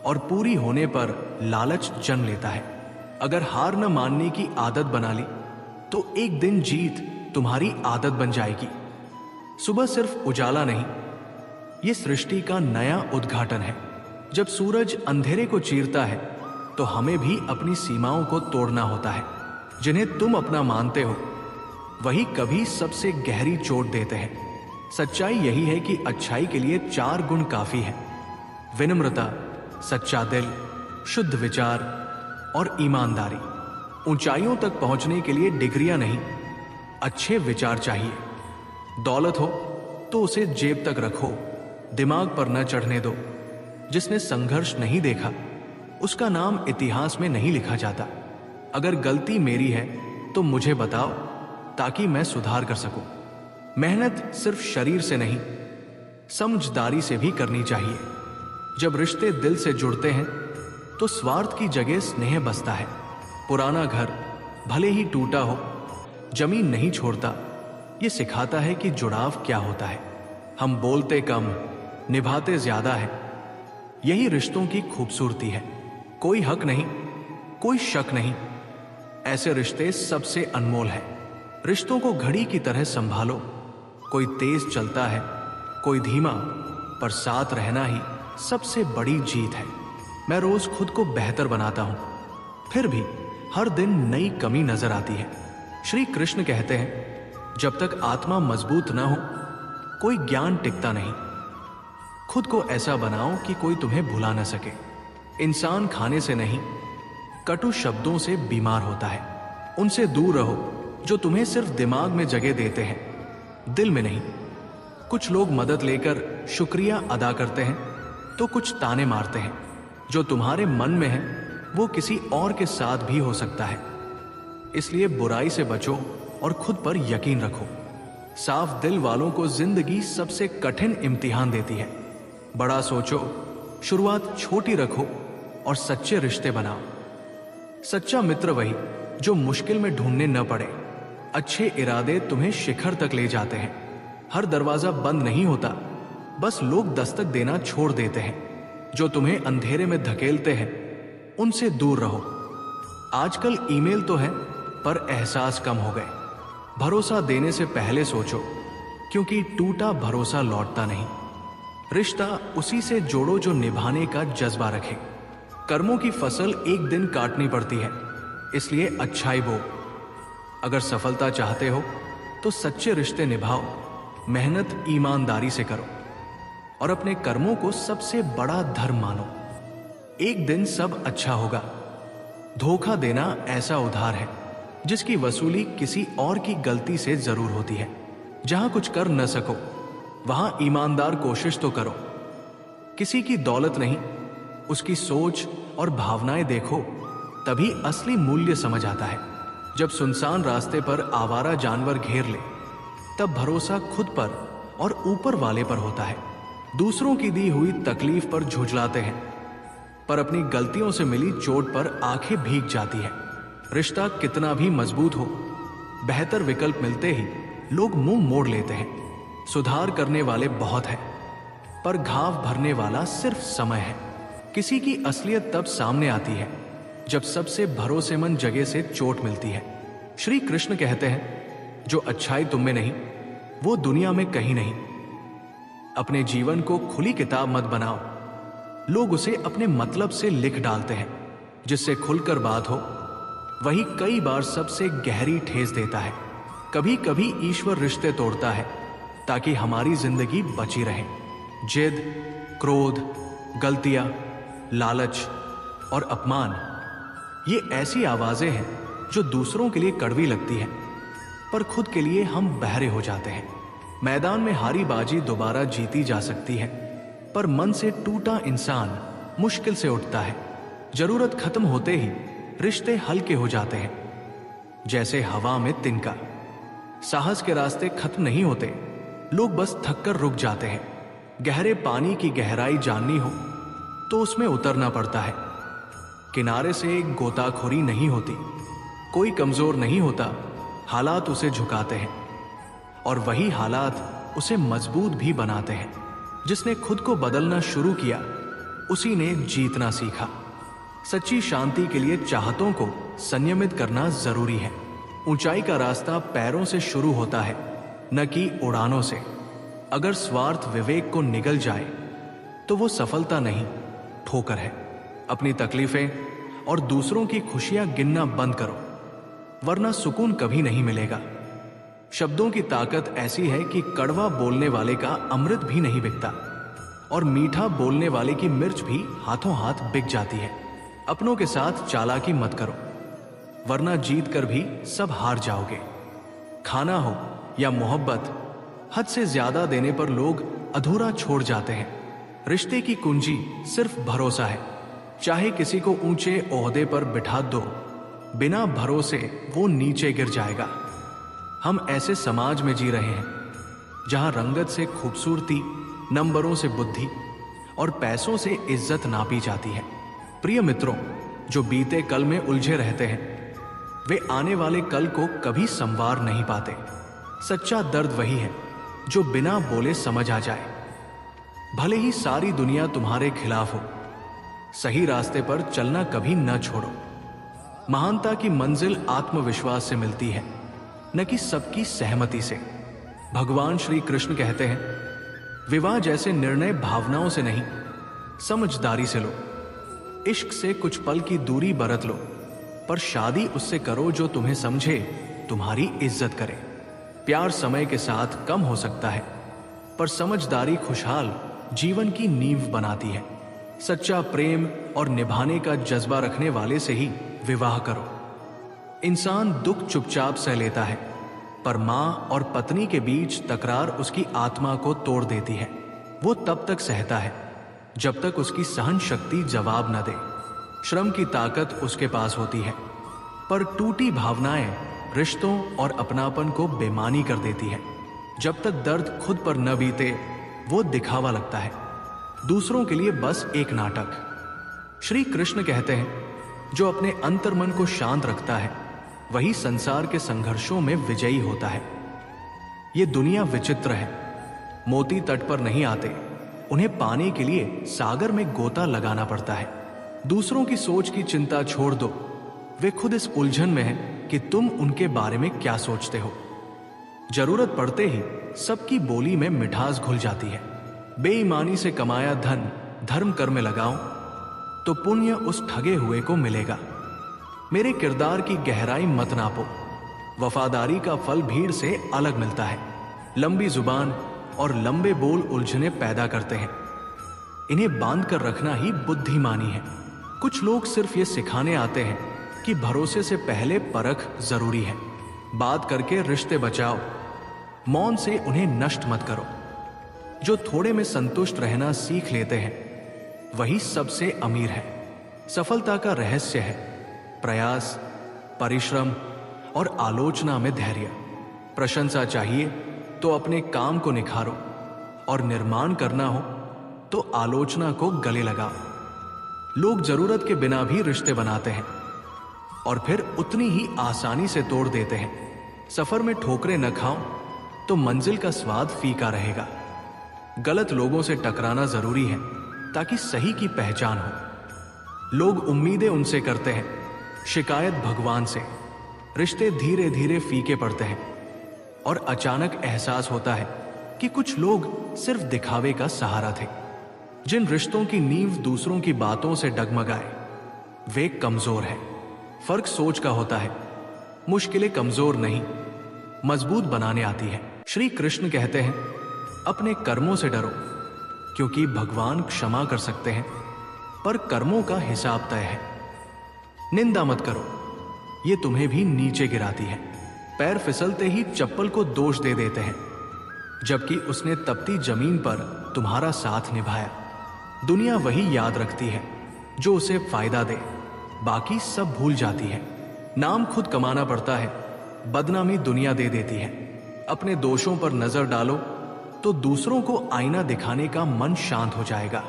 और पूरी होने पर लालच जन्म लेता है। अगर हार न मानने की आदत बना ली तो एक दिन जीत तुम्हारी आदत बन जाएगी। सुबह सिर्फ उजाला नहीं, ये सृष्टि का नया उद्घाटन है। जब सूरज अंधेरे को चीरता है तो हमें भी अपनी सीमाओं को तोड़ना होता है। जिन्हें तुम अपना मानते हो वही कभी सबसे गहरी चोट देते हैं। सच्चाई यही है कि अच्छाई के लिए 4 गुण काफी है: विनम्रता, सच्चा दिल, शुद्ध विचार और ईमानदारी। ऊंचाइयों तक पहुंचने के लिए डिग्रियां नहीं, अच्छे विचार चाहिए। दौलत हो तो उसे जेब तक रखो, दिमाग पर न चढ़ने दो। जिसने संघर्ष नहीं देखा उसका नाम इतिहास में नहीं लिखा जाता। अगर गलती मेरी है तो मुझे बताओ ताकि मैं सुधार कर सकूं। मेहनत सिर्फ शरीर से नहीं, समझदारी से भी करनी चाहिए। जब रिश्ते दिल से जुड़ते हैं तो स्वार्थ की जगह स्नेह बसता है। पुराना घर भले ही टूटा हो, जमीन नहीं छोड़ता। ये सिखाता है कि जुड़ाव क्या होता है। हम बोलते कम, निभाते ज्यादा है। यही रिश्तों की खूबसूरती है। कोई हक नहीं, कोई शक नहीं। ऐसे रिश्ते सबसे अनमोल है। रिश्तों को घड़ी की तरह संभालो। कोई तेज चलता है, कोई धीमा, पर साथ रहना ही सबसे बड़ी जीत है। मैं रोज खुद को बेहतर बनाता हूं, फिर भी हर दिन नई कमी नजर आती है। श्री कृष्ण कहते हैं, जब तक आत्मा मजबूत न हो कोई ज्ञान टिकता नहीं। खुद को ऐसा बनाओ कि कोई तुम्हें भुला न सके। इंसान खाने से नहीं, कटु शब्दों से बीमार होता है। उनसे दूर रहो जो तुम्हें सिर्फ दिमाग में जगह देते हैं, दिल में नहीं। कुछ लोग मदद लेकर शुक्रिया अदा करते हैं तो कुछ ताने मारते हैं। जो तुम्हारे मन में है वो किसी और के साथ भी हो सकता है। इसलिए बुराई से बचो और खुद पर यकीन रखो। साफ दिल वालों को जिंदगी सबसे कठिन इम्तिहान देती है। बड़ा सोचो, शुरुआत छोटी रखो और सच्चे रिश्ते बनाओ। सच्चा मित्र वही जो मुश्किल में ढूंढने न पड़े। अच्छे इरादे तुम्हें शिखर तक ले जाते हैं। हर दरवाजा बंद नहीं होता, बस लोग दस्तक देना छोड़ देते हैं। जो तुम्हें अंधेरे में धकेलते हैं उनसे दूर रहो। आजकल ईमेल तो है पर एहसास कम हो गए। भरोसा देने से पहले सोचो, क्योंकि टूटा भरोसा लौटता नहीं। रिश्ता उसी से जोड़ो जो निभाने का जज्बा रखे। कर्मों की फसल एक दिन काटनी पड़ती है, इसलिए अच्छाई बो। अगर सफलता चाहते हो तो सच्चे रिश्ते निभाओ, मेहनत ईमानदारी से करो और अपने कर्मों को सबसे बड़ा धर्म मानो। एक दिन सब अच्छा होगा। धोखा देना ऐसा उधार है जिसकी वसूली किसी और की गलती से जरूर होती है। जहां कुछ कर न सको वहां ईमानदार कोशिश तो करो। किसी की दौलत नहीं, उसकी सोच और भावनाएं देखो, तभी असली मूल्य समझ आता है। जब सुनसान रास्ते पर आवारा जानवर घेर ले तब भरोसा खुद पर और ऊपर वाले पर होता है। दूसरों की दी हुई तकलीफ पर झुंझलाते हैं, पर अपनी गलतियों से मिली चोट पर आंखें भीग जाती है। रिश्ता कितना भी मजबूत हो, बेहतर विकल्प मिलते ही लोग मुंह मोड़ लेते हैं। सुधार करने वाले बहुत हैं, पर घाव भरने वाला सिर्फ समय है। किसी की असलियत तब सामने आती है जब सबसे भरोसेमंद जगह से चोट मिलती है। श्री कृष्ण कहते हैं, जो अच्छाई तुम में नहीं वो दुनिया में कहीं नहीं। अपने जीवन को खुली किताब मत बनाओ। लोग उसे अपने मतलब से लिख डालते हैं। जिससे खुलकर बात हो वही कई बार सबसे गहरी ठेस देता है। कभी कभी ईश्वर रिश्ते तोड़ता है ताकि हमारी जिंदगी बची रहे। जिद, क्रोध, गलतियां, लालच और अपमान, ये ऐसी आवाजें हैं जो दूसरों के लिए कड़वी लगती हैं, पर खुद के लिए हम बहरे हो जाते हैं। मैदान में हारी बाजी दोबारा जीती जा सकती है, पर मन से टूटा इंसान मुश्किल से उठता है। जरूरत खत्म होते ही रिश्ते हल्के हो जाते हैं, जैसे हवा में तिनका। साहस के रास्ते खत्म नहीं होते, लोग बस थककर रुक जाते हैं। गहरे पानी की गहराई जाननी हो तो उसमें उतरना पड़ता है। किनारे से गोताखोरी नहीं होती। कोई कमजोर नहीं होता, हालात उसे झुकाते हैं, और वही हालात उसे मजबूत भी बनाते हैं। जिसने खुद को बदलना शुरू किया, उसी ने जीतना सीखा। सच्ची शांति के लिए चाहतों को संयमित करना जरूरी है। ऊंचाई का रास्ता पैरों से शुरू होता है, न कि उड़ानों से। अगर स्वार्थ विवेक को निगल जाए तो वो सफलता नहीं, ठोकर है। अपनी तकलीफें और दूसरों की खुशियां गिनना बंद करो, वरना सुकून कभी नहीं मिलेगा। शब्दों की ताकत ऐसी है कि कड़वा बोलने वाले का अमृत भी नहीं बिकता, और मीठा बोलने वाले की मिर्च भी हाथों हाथ बिक जाती है। अपनों के साथ चालाकी मत करो, वरना जीत कर भी सब हार जाओगे। खाना हो या मोहब्बत, हद से ज्यादा देने पर लोग अधूरा छोड़ जाते हैं। रिश्ते की कुंजी सिर्फ भरोसा है। चाहे किसी को ऊंचे ओहदे पर बिठा दो, बिना भरोसे वो नीचे गिर जाएगा। हम ऐसे समाज में जी रहे हैं जहां रंगत से खूबसूरती, नंबरों से बुद्धि और पैसों से इज्जत नापी जाती है। प्रिय मित्रों, जो बीते कल में उलझे रहते हैं, वे आने वाले कल को कभी संवार नहीं पाते। सच्चा दर्द वही है जो बिना बोले समझ आ जाए। भले ही सारी दुनिया तुम्हारे खिलाफ हो, सही रास्ते पर चलना कभी न छोड़ो। महानता की मंजिल आत्मविश्वास से मिलती है, न कि सबकी सहमति से। भगवान श्री कृष्ण कहते हैं, विवाह जैसे निर्णय भावनाओं से नहीं, समझदारी से लो। इश्क से कुछ पल की दूरी बरत लो, पर शादी उससे करो जो तुम्हें समझे, तुम्हारी इज्जत करे। प्यार समय के साथ कम हो सकता है, पर समझदारी खुशहाल जीवन की नींव बनाती है। सच्चा प्रेम और निभाने का जज्बा रखने वाले से ही विवाह करो। इंसान दुख चुपचाप सह लेता है, पर मां और पत्नी के बीच तकरार उसकी आत्मा को तोड़ देती है। वो तब तक सहता है जब तक उसकी सहन शक्ति जवाब न दे। श्रम की ताकत उसके पास होती है, पर टूटी भावनाएं रिश्तों और अपनापन को बेमानी कर देती है। जब तक दर्द खुद पर न बीते, वो दिखावा लगता है, दूसरों के लिए बस एक नाटक। श्री कृष्ण कहते हैं, जो अपने अंतर्मन को शांत रखता है, वही संसार के संघर्षों में विजयी होता है। ये दुनिया विचित्र है। मोती तट पर नहीं आते, उन्हें पाने के लिए सागर में गोता लगाना पड़ता है। दूसरों की सोच की चिंता छोड़ दो, वे खुद इस उलझन में हैं कि तुम उनके बारे में क्या सोचते हो। जरूरत पड़ते ही सबकी बोली में मिठास घुल जाती है। बेईमानी से कमाया धन धर्म कर में लगाओ तो पुण्य उस ठगे हुए को मिलेगा। मेरे किरदार की गहराई मत नापो, वफादारी का फल भीड़ से अलग मिलता है। लंबी जुबान और लंबे बोल उलझने पैदा करते हैं, इन्हें बांध कर रखना ही बुद्धिमानी है। कुछ लोग सिर्फ ये सिखाने आते हैं कि भरोसे से पहले परख जरूरी है। बात करके रिश्ते बचाओ, मौन से उन्हें नष्ट मत करो। जो थोड़े में संतुष्ट रहना सीख लेते हैं, वही सबसे अमीर है। सफलता का रहस्य है प्रयास, परिश्रम और आलोचना में धैर्य। प्रशंसा चाहिए तो अपने काम को निखारो, और निर्माण करना हो तो आलोचना को गले लगाओ। लोग जरूरत के बिना भी रिश्ते बनाते हैं और फिर उतनी ही आसानी से तोड़ देते हैं। सफर में ठोकरें न खाओ तो मंजिल का स्वाद फीका रहेगा। गलत लोगों से टकराना जरूरी है ताकि सही की पहचान हो। लोग उम्मीदें उनसे करते हैं, शिकायत भगवान से। रिश्ते धीरे धीरे फीके पड़ते हैं और अचानक एहसास होता है कि कुछ लोग सिर्फ दिखावे का सहारा थे। जिन रिश्तों की नींव दूसरों की बातों से डगमगाए, वे कमजोर है। फर्क सोच का होता है। मुश्किलें कमजोर नहीं, मजबूत बनाने आती है। श्री कृष्ण कहते हैं, अपने कर्मों से डरो, क्योंकि भगवान क्षमा कर सकते हैं, पर कर्मों का हिसाब तय है। निंदा मत करो, ये तुम्हें भी नीचे गिराती है। पैर फिसलते ही चप्पल को दोष दे देते हैं। जबकि उसने तपती जमीन पर तुम्हारा साथ निभाया। दुनिया वही याद रखती है जो उसे फायदा दे, बाकी सब भूल जाती है। नाम खुद कमाना पड़ता है, बदनामी दुनिया दे देती है। अपने दोषों पर नजर डालो तो दूसरों को आईना दिखाने का मन शांत हो जाएगा।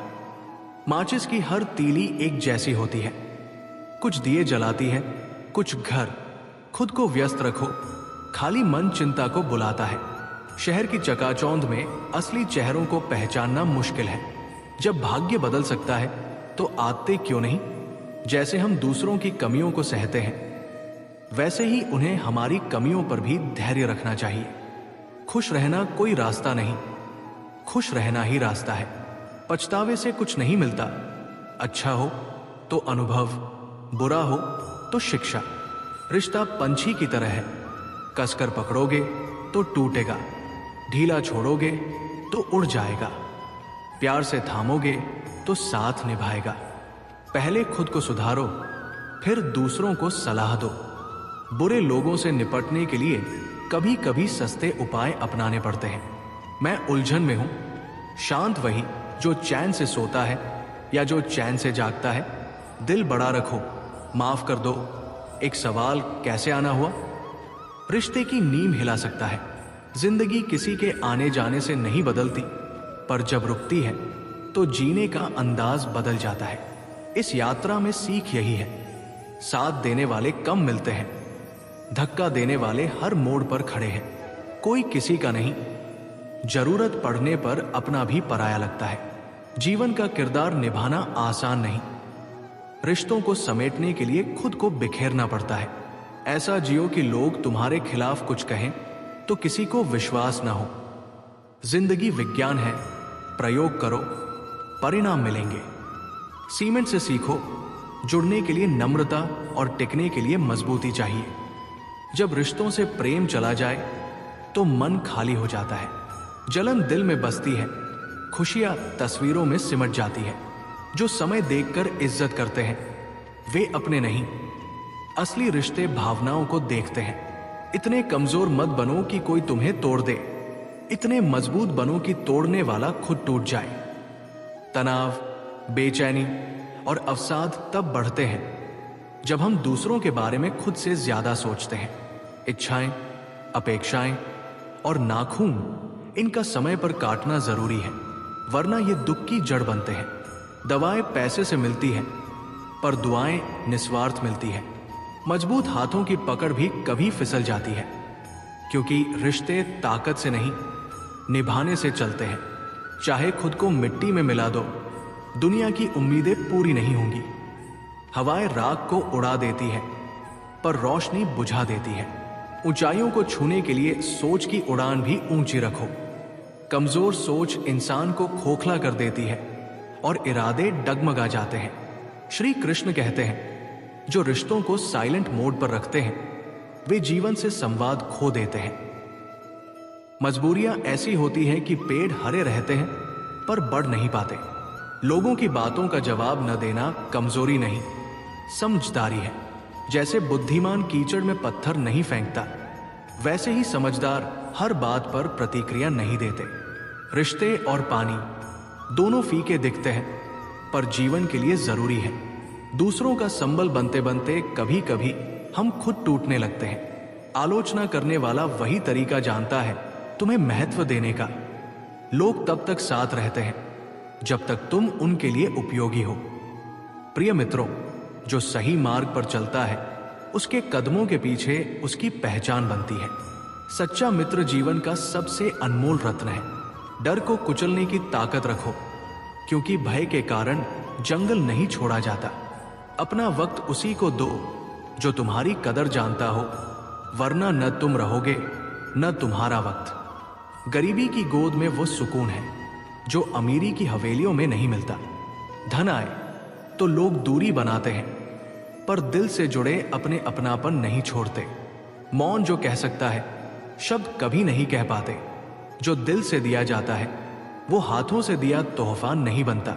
माचिस की हर तीली एक जैसी होती है, कुछ दिए जलाती है, कुछ घर। खुद को व्यस्त रखो, खाली मन चिंता को बुलाता है। शहर की चकाचौंध में असली चेहरों को पहचानना मुश्किल है। जब भाग्य बदल सकता है तो आते क्यों नहीं? जैसे हम दूसरों की कमियों को सहते हैं, वैसे ही उन्हें हमारी कमियों पर भी धैर्य रखना चाहिए। खुश रहना कोई रास्ता नहीं, खुश रहना ही रास्ता है। पछतावे से कुछ नहीं मिलता। अच्छा हो तो अनुभव, बुरा हो तो शिक्षा। रिश्ता पंछी की तरह है, कसकर पकड़ोगे तो टूटेगा, ढीला छोड़ोगे तो उड़ जाएगा, प्यार से थामोगे तो साथ निभाएगा। पहले खुद को सुधारो, फिर दूसरों को सलाह दो। बुरे लोगों से निपटने के लिए कभी कभी सस्ते उपाय अपनाने पड़ते हैं। मैं उलझन में हूं, शांत वही जो चैन से सोता है या जो चैन से जागता है। दिल बड़ा रखो, माफ कर दो, एक सवाल कैसे आना हुआ रिश्ते की नींव हिला सकता है। जिंदगी किसी के आने जाने से नहीं बदलती, पर जब रुकती है तो जीने का अंदाज बदल जाता है। इस यात्रा में सीख यही है, साथ देने वाले कम मिलते हैं, धक्का देने वाले हर मोड़ पर खड़े हैं। कोई किसी का नहीं, जरूरत पड़ने पर अपना भी पराया लगता है। जीवन का किरदार निभाना आसान नहीं, रिश्तों को समेटने के लिए खुद को बिखेरना पड़ता है। ऐसा जियो कि लोग तुम्हारे खिलाफ कुछ कहें तो किसी को विश्वास ना हो। जिंदगी विज्ञान है, प्रयोग करो, परिणाम मिलेंगे। सीमेंट से सीखो, जुड़ने के लिए नम्रता और टिकने के लिए मजबूती चाहिए। जब रिश्तों से प्रेम चला जाए तो मन खाली हो जाता है, जलन दिल में बसती है, खुशियां तस्वीरों में सिमट जाती है। जो समय देखकर इज्जत करते हैं वे अपने नहीं, असली रिश्ते भावनाओं को देखते हैं। इतने कमजोर मत बनो कि कोई तुम्हें तोड़ दे, इतने मजबूत बनो कि तोड़ने वाला खुद टूट जाए। तनाव, बेचैनी और अवसाद तब बढ़ते हैं जब हम दूसरों के बारे में खुद से ज्यादा सोचते हैं। इच्छाएं, अपेक्षाएं और नाखून, इनका समय पर काटना जरूरी है, वरना ये दुख की जड़ बनते हैं। दवाएं पैसे से मिलती हैं, पर दुआएं निस्वार्थ मिलती है। मजबूत हाथों की पकड़ भी कभी फिसल जाती है, क्योंकि रिश्ते ताकत से नहीं, निभाने से चलते हैं। चाहे खुद को मिट्टी में मिला दो, दुनिया की उम्मीदें पूरी नहीं होंगी। हवाएं राख को उड़ा देती है, पर रोशनी बुझा देती है। ऊंचाइयों को छूने के लिए सोच की उड़ान भी ऊंची रखो। कमजोर सोच इंसान को खोखला कर देती है और इरादे डगमगा जाते हैं। श्री कृष्ण कहते हैं, जो रिश्तों को साइलेंट मोड पर रखते हैं वे जीवन से संवाद खो देते हैं। मजबूरियां ऐसी होती हैं कि पेड़ हरे रहते हैं पर बढ़ नहीं पाते। लोगों की बातों का जवाब न देना कमजोरी नहीं, समझदारी है। जैसे बुद्धिमान कीचड़ में पत्थर नहीं फेंकता, वैसे ही समझदार हर बात पर प्रतिक्रिया नहीं देते। रिश्ते और पानी दोनों फीके दिखते हैं, पर जीवन के लिए जरूरी है। दूसरों का संबल बनते बनते कभी कभी हम खुद टूटने लगते हैं। आलोचना करने वाला वही तरीका जानता है तुम्हें महत्व देने का। लोग तब तक साथ रहते हैं जब तक तुम उनके लिए उपयोगी हो। प्रिय मित्रों, जो सही मार्ग पर चलता है उसके कदमों के पीछे उसकी पहचान बनती है। सच्चा मित्र जीवन का सबसे अनमोल रत्न है। डर को कुचलने की ताकत रखो, क्योंकि भय के कारण जंगल नहीं छोड़ा जाता। अपना वक्त उसी को दो जो तुम्हारी कदर जानता हो, वरना न तुम रहोगे न तुम्हारा वक्त। गरीबी की गोद में वो सुकून है जो अमीरी की हवेलियों में नहीं मिलता। धन आए तो लोग दूरी बनाते हैं, पर दिल से जुड़े अपने अपनापन नहीं छोड़ते। मौन जो कह सकता है, शब्द कभी नहीं कह पाते। जो दिल से दिया जाता है वो हाथों से दिया तोहफा नहीं बनता।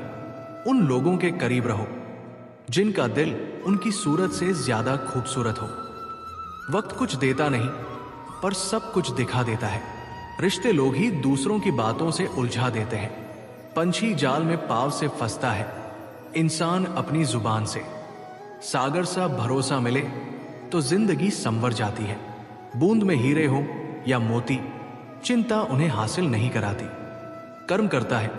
उन लोगों के करीब रहो जिनका दिल उनकी सूरत से ज्यादा खूबसूरत हो। वक्त कुछ देता नहीं, पर सब कुछ दिखा देता है। रिश्ते लोग ही दूसरों की बातों से उलझा देते हैं। पंछी जाल में पाव से फंसता है, इंसान अपनी जुबान से। सागर सा भरोसा मिले तो जिंदगी संवर जाती है। बूंद में हीरे हो या मोती, चिंता उन्हें हासिल नहीं कराती। कर्म करता है,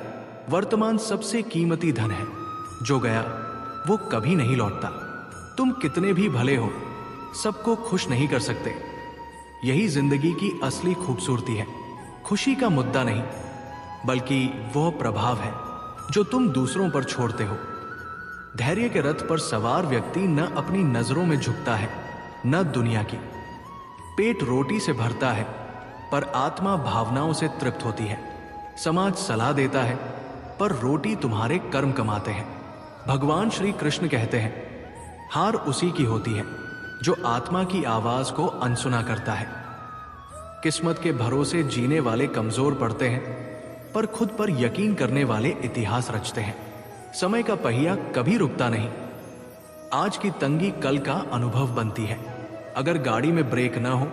वर्तमान सबसे कीमती धन है। जो गया वो कभी नहीं लौटता। तुम कितने भी भले हो, सबको खुश नहीं कर सकते। यही जिंदगी की असली खूबसूरती है। खुशी का मुद्दा नहीं, बल्कि वह प्रभाव है जो तुम दूसरों पर छोड़ते हो। धैर्य के रथ पर सवार व्यक्ति न अपनी नजरों में झुकता है, न दुनिया की। पेट रोटी से भरता है, पर आत्मा भावनाओं से तृप्त होती है। समाज सलाह देता है, पर रोटी तुम्हारे कर्म कमाते हैं। भगवान श्री कृष्ण कहते हैं, हार उसी की होती है जो आत्मा की आवाज को अनसुना करता है। किस्मत के भरोसे जीने वाले कमजोर पड़ते हैं, पर खुद पर यकीन करने वाले इतिहास रचते हैं। समय का पहिया कभी रुकता नहीं। आज की तंगी कल का अनुभव बनती है। अगर गाड़ी में ब्रेक ना हो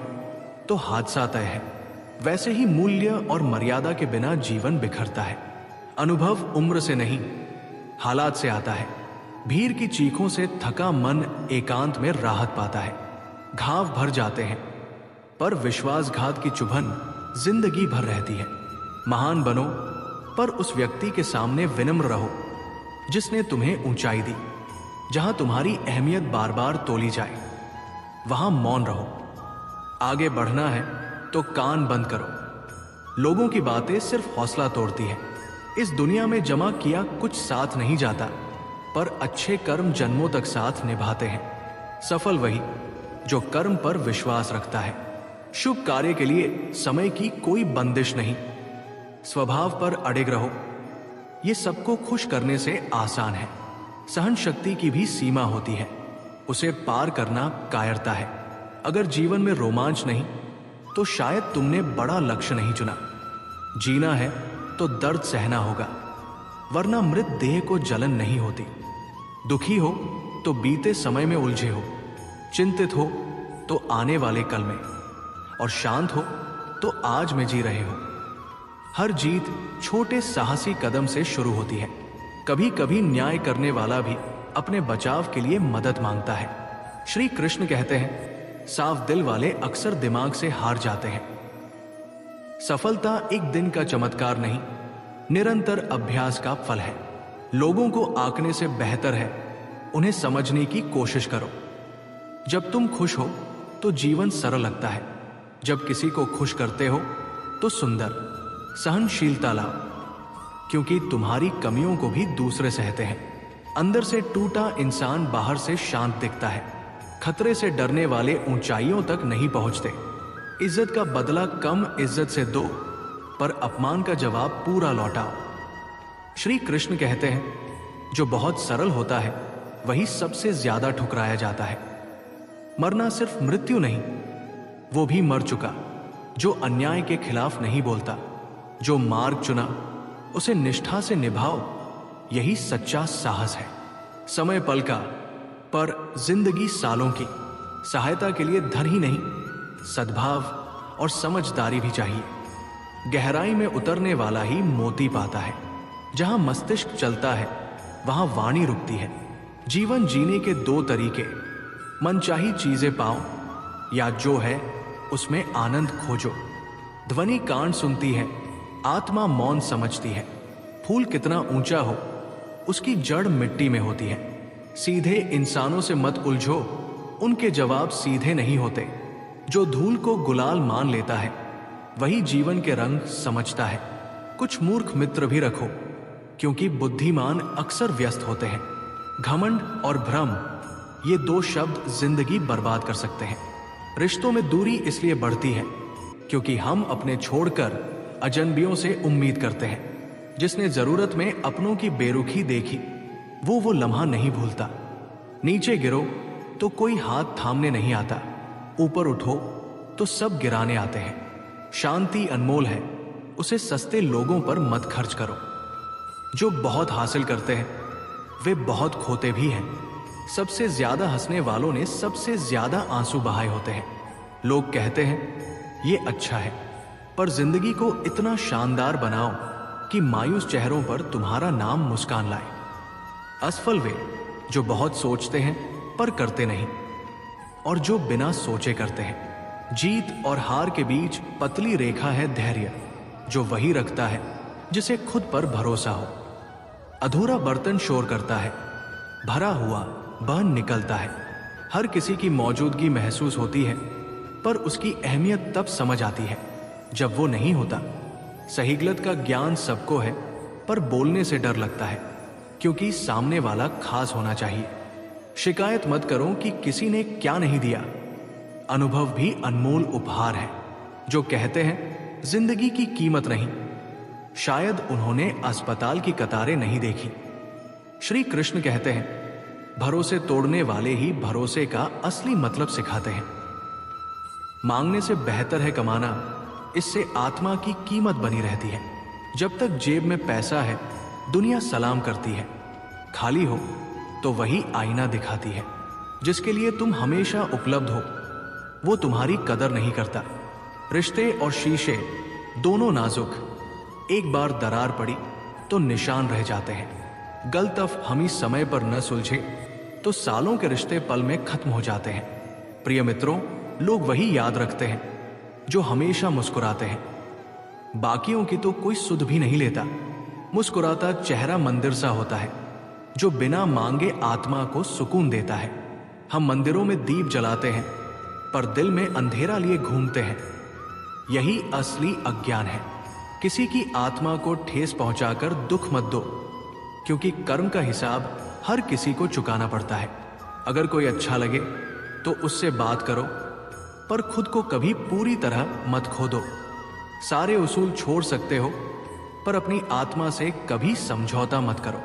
तो हादसा तय है। वैसे ही मूल्य और मर्यादा के बिना जीवन बिखरता है। अनुभव उम्र से नहीं, हालात से आता है। भीड़ की चीखों से थका मन एकांत में राहत पाता है। घाव भर जाते हैं, पर विश्वासघात की चुभन जिंदगी भर रहती है। महान बनो, पर उस व्यक्ति के सामने विनम्र रहो जिसने तुम्हें ऊंचाई दी। जहां तुम्हारी अहमियत बार बार तोली जाए, वहां मौन रहो। आगे बढ़ना है तो कान बंद करो। लोगों की बातें सिर्फ हौसला तोड़ती है। इस दुनिया में जमा किया कुछ साथ नहीं जाता, पर अच्छे कर्म जन्मों तक साथ निभाते हैं। सफल वही जो कर्म पर विश्वास रखता है। शुभ कार्य के लिए समय की कोई बंदिश नहीं। स्वभाव पर अडिग रहो। ये सबको खुश करने से आसान है। सहन शक्ति की भी सीमा होती है, उसे पार करना कायरता है। अगर जीवन में रोमांच नहीं तो शायद तुमने बड़ा लक्ष्य नहीं चुना। जीना है तो दर्द सहना होगा, वरना मृत देह को जलन नहीं होती। दुखी हो तो बीते समय में उलझे हो, चिंतित हो तो आने वाले कल में, और शांत हो तो आज में जी रहे हो। हर जीत छोटे साहसी कदम से शुरू होती है। कभी कभी न्याय करने वाला भी अपने बचाव के लिए मदद मांगता है। श्री कृष्ण कहते हैं, साफ दिल वाले अक्सर दिमाग से हार जाते हैं। सफलता एक दिन का चमत्कार नहीं, निरंतर अभ्यास का फल है। लोगों को आंकने से बेहतर है उन्हें समझने की कोशिश करो। जब तुम खुश हो तो जीवन सरल लगता है। जब किसी को खुश करते हो तो सुंदर सहनशीलता लाओ, क्योंकि तुम्हारी कमियों को भी दूसरे सहते हैं। अंदर से टूटा इंसान बाहर से शांत दिखता है। खतरे से डरने वाले ऊंचाइयों तक नहीं पहुंचते। इज्जत का बदला कम इज्जत से दो, पर अपमान का जवाब पूरा लौटाओ। श्री कृष्ण कहते हैं, जो बहुत सरल होता है वही सबसे ज्यादा ठुकराया जाता है। मरना सिर्फ मृत्यु नहीं, वो भी मर चुका जो अन्याय के खिलाफ नहीं बोलता। जो मार्ग चुना उसे निष्ठा से निभाओ, यही सच्चा साहस है। समय पल का, पर जिंदगी सालों की। सहायता के लिए धन ही नहीं, सद्भाव और समझदारी भी चाहिए। गहराई में उतरने वाला ही मोती पाता है। जहां मस्तिष्क चलता है वहां वाणी रुकती है। जीवन जीने के दो तरीके, मनचाही चीजें पाओ या जो है उसमें आनंद खोजो। ध्वनि कान सुनती है, आत्मा मौन समझती है। फूल कितना ऊंचा हो, उसकी जड़ मिट्टी में होती है। सीधे इंसानों से मत उलझो, उनके जवाब सीधे नहीं होते। जो धूल को गुलाल मान लेता है वही जीवन के रंग समझता है। कुछ मूर्ख मित्र भी रखो, क्योंकि बुद्धिमान अक्सर व्यस्त होते हैं। घमंड और भ्रम, ये दो शब्द जिंदगी बर्बाद कर सकते हैं। रिश्तों में दूरी इसलिए बढ़ती है क्योंकि हम अपने छोड़कर अजनबियों से उम्मीद करते हैं। जिसने जरूरत में अपनों की बेरुखी देखी वो लम्हा नहीं भूलता। नीचे गिरो तो कोई हाथ थामने नहीं आता, ऊपर उठो तो सब गिराने आते हैं। शांति अनमोल है, उसे सस्ते लोगों पर मत खर्च करो। जो बहुत हासिल करते हैं वे बहुत खोते भी हैं। सबसे ज्यादा हंसने वालों ने सबसे ज्यादा आंसू बहाए होते हैं। लोग कहते हैं ये अच्छा है, पर जिंदगी को इतना शानदार बनाओ कि मायूस चेहरों पर तुम्हारा नाम मुस्कान लाए। असफल वे जो बहुत सोचते हैं पर करते नहीं, और जो बिना सोचे करते हैं। जीत और हार के बीच पतली रेखा है धैर्य, जो वही रखता है जिसे खुद पर भरोसा हो। अधूरा बर्तन शोर करता है, भरा हुआ बहन निकलता है। हर किसी की मौजूदगी महसूस होती है, पर उसकी अहमियत तब समझ आती है जब वो नहीं होता। सही गलत का ज्ञान सबको है, पर बोलने से डर लगता है, क्योंकि सामने वाला खास होना चाहिए। शिकायत मत करो कि किसी ने क्या नहीं दिया। अनुभव भी अनमोल उपहार है। जो कहते हैं जिंदगी की कीमत नहीं, शायद उन्होंने अस्पताल की कतारें नहीं देखी। श्री कृष्ण कहते हैं भरोसे तोड़ने वाले ही भरोसे का असली मतलब सिखाते हैं। मांगने से बेहतर है कमाना, इससे आत्मा की कीमत बनी रहती है। जब तक जेब में पैसा है दुनिया सलाम करती है, खाली हो तो वही आईना दिखाती है। जिसके लिए तुम हमेशा उपलब्ध हो वो तुम्हारी कदर नहीं करता। रिश्ते और शीशे दोनों नाजुक, एक बार दरार पड़ी तो निशान रह जाते हैं। गलतफ हमी समय पर न सुलझे तो सालों के रिश्ते पल में खत्म हो जाते हैं। प्रिय मित्रों, लोग वही याद रखते हैं जो हमेशा मुस्कुराते हैं। बाकियों की तो कोई सुध भी नहीं लेता। मुस्कुराता चेहरा मंदिर सा होता है, जो बिना मांगे आत्मा को सुकून देता है। हम मंदिरों में दीप जलाते हैं, पर दिल में अंधेरा लिए घूमते हैं। यही असली अज्ञान है। किसी की आत्मा को ठेस पहुंचाकर दुख मत दो, क्योंकि कर्म का हिसाब हर किसी को चुकाना पड़ता है। अगर कोई अच्छा लगे तो उससे बात करो, पर खुद को कभी पूरी तरह मत खो दो। सारे उसूल छोड़ सकते हो, पर अपनी आत्मा से कभी समझौता मत करो।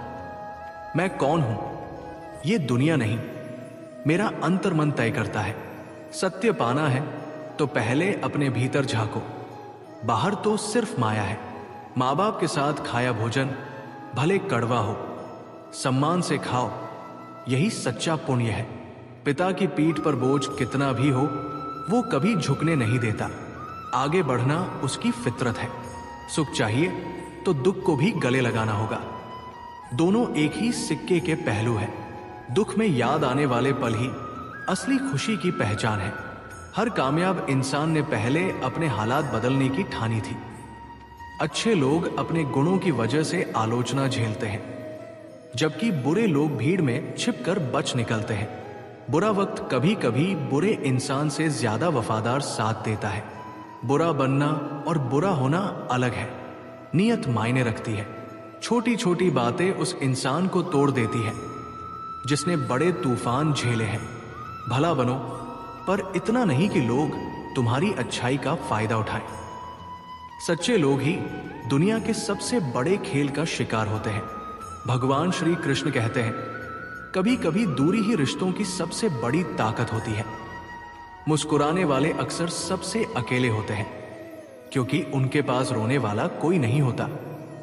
मैं कौन हूं ये दुनिया नहीं, मेरा अंतर्मन तय करता है। सत्य पाना है तो पहले अपने भीतर झांको, बाहर तो सिर्फ माया है। माँ बाप के साथ खाया भोजन भले कड़वा हो, सम्मान से खाओ, यही सच्चा पुण्य है। पिता की पीठ पर बोझ कितना भी हो वो कभी झुकने नहीं देता। आगे बढ़ना उसकी फितरत है। सुख चाहिए तो दुख को भी गले लगाना होगा। दोनों एक ही सिक्के के पहलू हैं। दुख में याद आने वाले पल ही असली खुशी की पहचान है। हर कामयाब इंसान ने पहले अपने हालात बदलने की ठानी थी। अच्छे लोग अपने गुणों की वजह से आलोचना झेलते हैं, जबकि बुरे लोग भीड़ में छिपकर बच निकलते हैं। बुरा वक्त कभी कभी बुरे इंसान से ज्यादा वफादार साथ देता है। बुरा बनना और बुरा होना अलग है। नियत मायने रखती है। छोटी छोटी बातें उस इंसान को तोड़ देती है जिसने बड़े तूफान झेले हैं। भला बनो, पर इतना नहीं कि लोग तुम्हारी अच्छाई का फायदा उठाएं। सच्चे लोग ही दुनिया के सबसे बड़े खेल का शिकार होते हैं। भगवान श्री कृष्ण कहते हैं कभी कभी दूरी ही रिश्तों की सबसे बड़ी ताकत होती है। मुस्कुराने वाले अक्सर सबसे अकेले होते हैं, क्योंकि उनके पास रोने वाला कोई नहीं होता।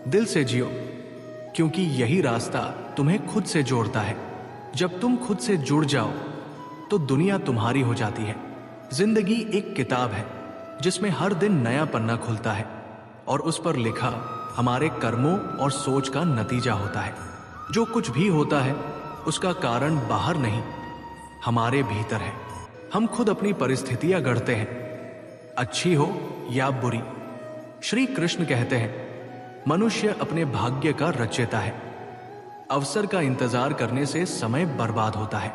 दिल से जियो, क्योंकि यही रास्ता तुम्हें खुद से जोड़ता है। जब तुम खुद से जुड़ जाओ तो दुनिया तुम्हारी हो जाती है। जिंदगी एक किताब है जिसमें हर दिन नया पन्ना खुलता है, और उस पर लिखा हमारे कर्मों और सोच का नतीजा होता है। जो कुछ भी होता है उसका कारण बाहर नहीं, हमारे भीतर है। हम खुद अपनी परिस्थितियां गढ़ते हैं, अच्छी हो या बुरी। श्री कृष्ण कहते हैं मनुष्य अपने भाग्य का रचयिता है। अवसर का इंतजार करने से समय बर्बाद होता है।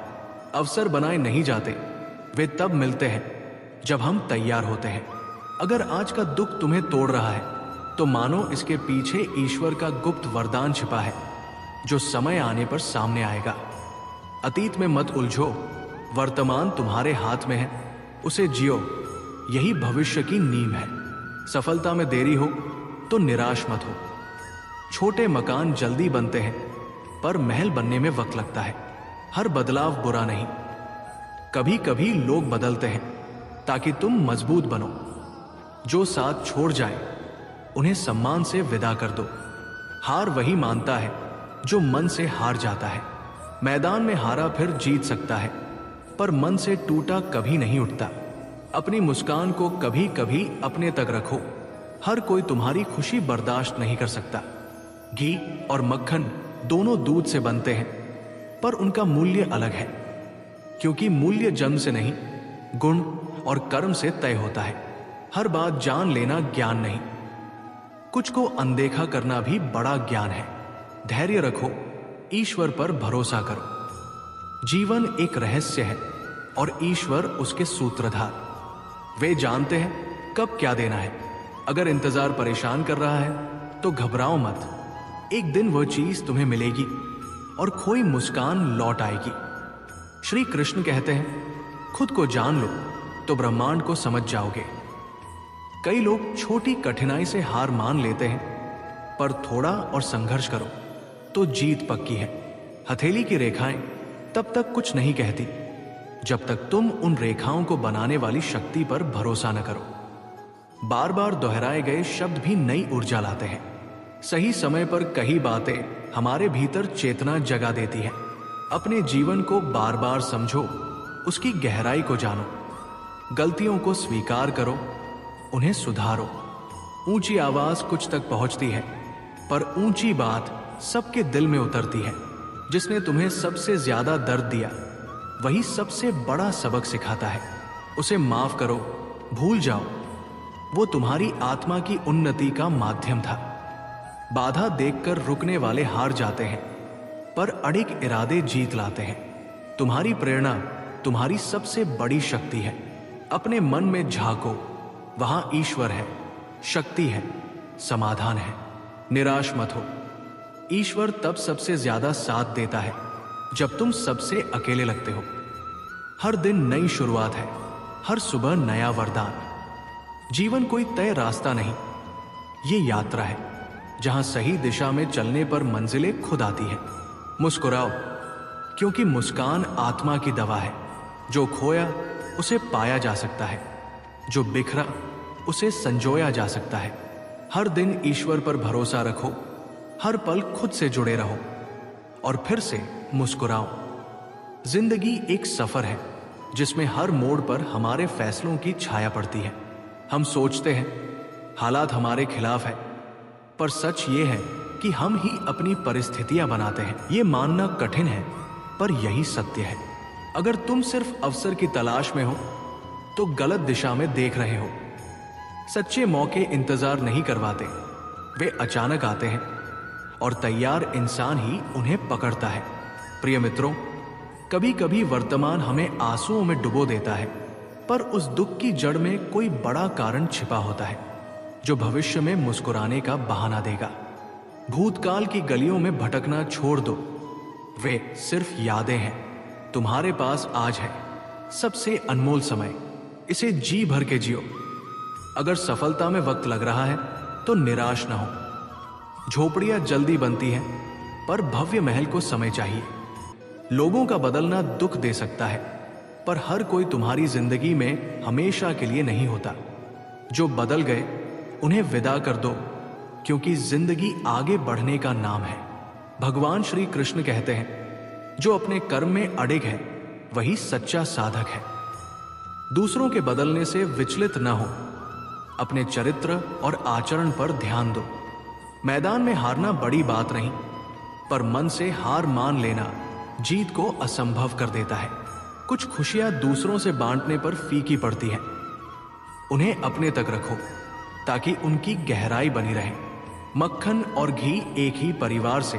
अवसर बनाए नहीं जाते, वे तब मिलते हैं जब हम तैयार होते हैं। अगर आज का दुख तुम्हें तोड़ रहा है तो मानो इसके पीछे ईश्वर का गुप्त वरदान छिपा है, जो समय आने पर सामने आएगा। अतीत में मत उलझो, वर्तमान तुम्हारे हाथ में है, उसे जियो, यही भविष्य की नींव है। सफलता में देरी हो तो निराश मत हो। छोटे मकान जल्दी बनते हैं, पर महल बनने में वक्त लगता है। हर बदलाव बुरा नहीं, कभी कभी लोग बदलते हैं ताकि तुम मजबूत बनो। जो साथ छोड़ जाए उन्हें सम्मान से विदा कर दो। हार वही मानता है जो मन से हार जाता है। मैदान में हारा फिर जीत सकता है, पर मन से टूटा कभी नहीं उठता। अपनी मुस्कान को कभी कभी अपने तक रखो, हर कोई तुम्हारी खुशी बर्दाश्त नहीं कर सकता। घी और मक्खन दोनों दूध से बनते हैं, पर उनका मूल्य अलग है, क्योंकि मूल्य जन्म से नहीं, गुण और कर्म से तय होता है। हर बात जान लेना ज्ञान नहीं, कुछ को अनदेखा करना भी बड़ा ज्ञान है। धैर्य रखो, ईश्वर पर भरोसा करो। जीवन एक रहस्य है और ईश्वर उसके सूत्रधार। वे जानते हैं कब क्या देना है। अगर इंतजार परेशान कर रहा है तो घबराओ मत। एक दिन वह चीज तुम्हें मिलेगी और खोई मुस्कान लौट आएगी। श्री कृष्ण कहते हैं, खुद को जान लो तो ब्रह्मांड को समझ जाओगे। कई लोग छोटी कठिनाई से हार मान लेते हैं, पर थोड़ा और संघर्ष करो तो जीत पक्की है। हथेली की रेखाएं तब तक कुछ नहीं कहती जब तक तुम उन रेखाओं को बनाने वाली शक्ति पर भरोसा न करो। बार बार दोहराए गए शब्द भी नई ऊर्जा लाते हैं। सही समय पर कही बातें हमारे भीतर चेतना जगा देती है। अपने जीवन को बार बार समझो, उसकी गहराई को जानो। गलतियों को स्वीकार करो, उन्हें सुधारो। ऊंची आवाज कुछ तक पहुंचती है, पर ऊंची बात सबके दिल में उतरती है। जिसने तुम्हें सबसे ज्यादा दर्द दिया, वही सबसे बड़ा सबक सिखाता है। उसे माफ करो, भूल जाओ। वो तुम्हारी आत्मा की उन्नति का माध्यम था। बाधा देखकर रुकने वाले हार जाते हैं, पर अड़िग इरादे जीत लाते हैं। तुम्हारी प्रेरणा तुम्हारी सबसे बड़ी शक्ति है। अपने मन में झांको, वहां ईश्वर है, शक्ति है, समाधान है। निराश मत हो। ईश्वर तब सबसे ज्यादा साथ देता है जब तुम सबसे अकेले लगते हो। हर दिन नई शुरुआत है, हर सुबह नया वरदान। जीवन कोई तय रास्ता नहीं, ये यात्रा है जहां सही दिशा में चलने पर मंजिलें खुद आती हैं। मुस्कुराओ, क्योंकि मुस्कान आत्मा की दवा है। जो खोया उसे पाया जा सकता है, जो बिखरा उसे संजोया जा सकता है। हर दिन ईश्वर पर भरोसा रखो, हर पल खुद से जुड़े रहो और फिर से मुस्कुराओ। जिंदगी एक सफर है जिसमें हर मोड़ पर हमारे फैसलों की छाया पड़ती है। हम सोचते हैं हालात हमारे खिलाफ है, पर सच ये है कि हम ही अपनी परिस्थितियां बनाते हैं। ये मानना कठिन है, पर यही सत्य है। अगर तुम सिर्फ अवसर की तलाश में हो तो गलत दिशा में देख रहे हो। सच्चे मौके इंतजार नहीं करवाते, वे अचानक आते हैं और तैयार इंसान ही उन्हें पकड़ता है। प्रिय मित्रों, कभी कभी वर्तमान हमें आंसुओं में डुबो देता है, पर उस दुख की जड़ में कोई बड़ा कारण छिपा होता है जो भविष्य में मुस्कुराने का बहाना देगा। भूतकाल की गलियों में भटकना छोड़ दो, वे सिर्फ यादें हैं। तुम्हारे पास आज है सबसे अनमोल समय, इसे जी भर के जियो। अगर सफलता में वक्त लग रहा है तो निराश ना हो। झोपड़ियां जल्दी बनती हैं, पर भव्य महल को समय चाहिए। लोगों का बदलना दुख दे सकता है, पर हर कोई तुम्हारी जिंदगी में हमेशा के लिए नहीं होता। जो बदल गए उन्हें विदा कर दो, क्योंकि जिंदगी आगे बढ़ने का नाम है। भगवान श्री कृष्ण कहते हैं, जो अपने कर्म में अड़िग है वही सच्चा साधक है। दूसरों के बदलने से विचलित न हो, अपने चरित्र और आचरण पर ध्यान दो। मैदान में हारना बड़ी बात नहीं, पर मन से हार मान लेना जीत को असंभव कर देता है। कुछ खुशियां दूसरों से बांटने पर फीकी पड़ती हैं। उन्हें अपने तक रखो ताकि उनकी गहराई बनी रहे। मक्खन और घी एक ही परिवार से,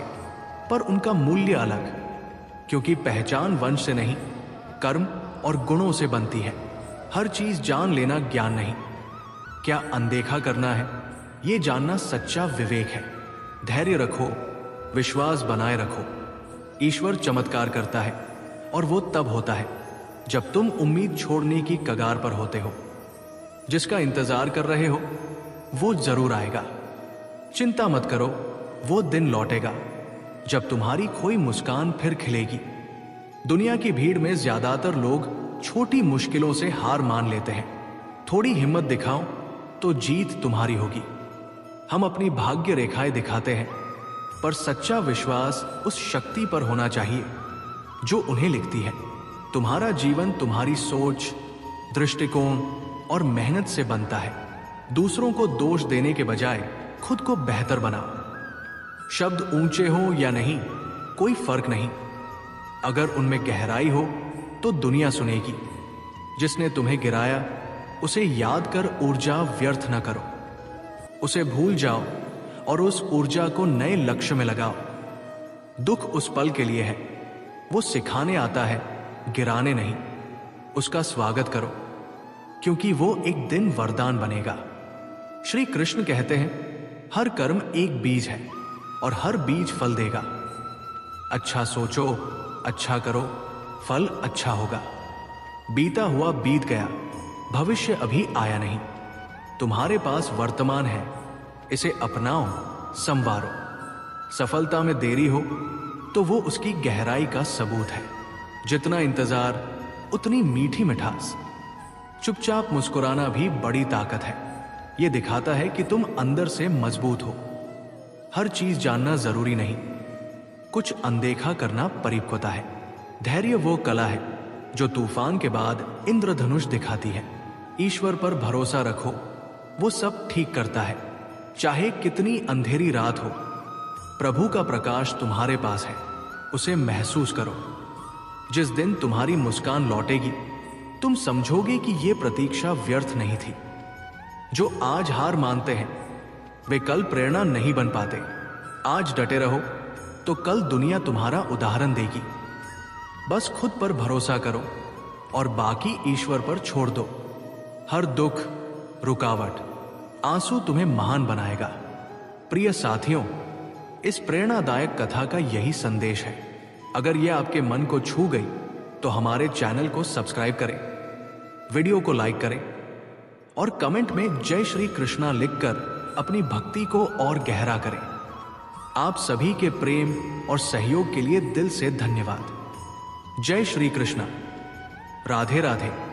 पर उनका मूल्य अलग, क्योंकि पहचान वंश से नहीं, कर्म और गुणों से बनती है। हर चीज जान लेना ज्ञान नहीं, क्या अनदेखा करना है ये जानना सच्चा विवेक है। धैर्य रखो, विश्वास बनाए रखो। ईश्वर चमत्कार करता है, और वो तब होता है जब तुम उम्मीद छोड़ने की कगार पर होते हो। जिसका इंतजार कर रहे हो वो जरूर आएगा। चिंता मत करो, वो दिन लौटेगा जब तुम्हारी खोई मुस्कान फिर खिलेगी। दुनिया की भीड़ में ज्यादातर लोग छोटी मुश्किलों से हार मान लेते हैं। थोड़ी हिम्मत दिखाओ तो जीत तुम्हारी होगी। हम अपनी भाग्य रेखाएं दिखाते हैं, पर सच्चा विश्वास उस शक्ति पर होना चाहिए जो उन्हें लिखती है। तुम्हारा जीवन तुम्हारी सोच, दृष्टिकोण और मेहनत से बनता है। दूसरों को दोष देने के बजाय खुद को बेहतर बनाओ। शब्द ऊंचे हो या नहीं, कोई फर्क नहीं। अगर उनमें गहराई हो तो दुनिया सुनेगी। जिसने तुम्हें गिराया उसे याद कर ऊर्जा व्यर्थ न करो। उसे भूल जाओ और उस ऊर्जा को नए लक्ष्य में लगाओ। दुख उस पल के लिए है, वो सिखाने आता है, गिराने नहीं। उसका स्वागत करो, क्योंकि वो एक दिन वरदान बनेगा। श्री कृष्ण कहते हैं, हर कर्म एक बीज है और हर बीज फल देगा। अच्छा सोचो, अच्छा करो, फल अच्छा होगा। बीता हुआ बीत गया, भविष्य अभी आया नहीं। तुम्हारे पास वर्तमान है, इसे अपनाओ, संवारो। सफलता में देरी हो तो वो उसकी गहराई का सबूत है। जितना इंतजार उतनी मीठी मिठास। चुपचाप मुस्कुराना भी बड़ी ताकत है। यह दिखाता है कि तुम अंदर से मजबूत हो। हर चीज जानना जरूरी नहीं, कुछ अनदेखा करना परिपक्वता है। धैर्य वो कला है जो तूफान के बाद इंद्रधनुष दिखाती है। ईश्वर पर भरोसा रखो, वो सब ठीक करता है। चाहे कितनी अंधेरी रात हो, प्रभु का प्रकाश तुम्हारे पास है, उसे महसूस करो। जिस दिन तुम्हारी मुस्कान लौटेगी, तुम समझोगे कि यह प्रतीक्षा व्यर्थ नहीं थी। जो आज हार मानते हैं वे कल प्रेरणा नहीं बन पाते। आज डटे रहो तो कल दुनिया तुम्हारा उदाहरण देगी। बस खुद पर भरोसा करो और बाकी ईश्वर पर छोड़ दो। हर दुख, रुकावट, आंसू तुम्हें महान बनाएगा। प्रिय साथियों, इस प्रेरणादायक कथा का यही संदेश है। अगर यह आपके मन को छू गई तो हमारे चैनल को सब्सक्राइब करें, वीडियो को लाइक करें और कमेंट में जय श्री कृष्णा लिखकर अपनी भक्ति को और गहरा करें। आप सभी के प्रेम और सहयोग के लिए दिल से धन्यवाद। जय श्री कृष्णा। राधे राधे।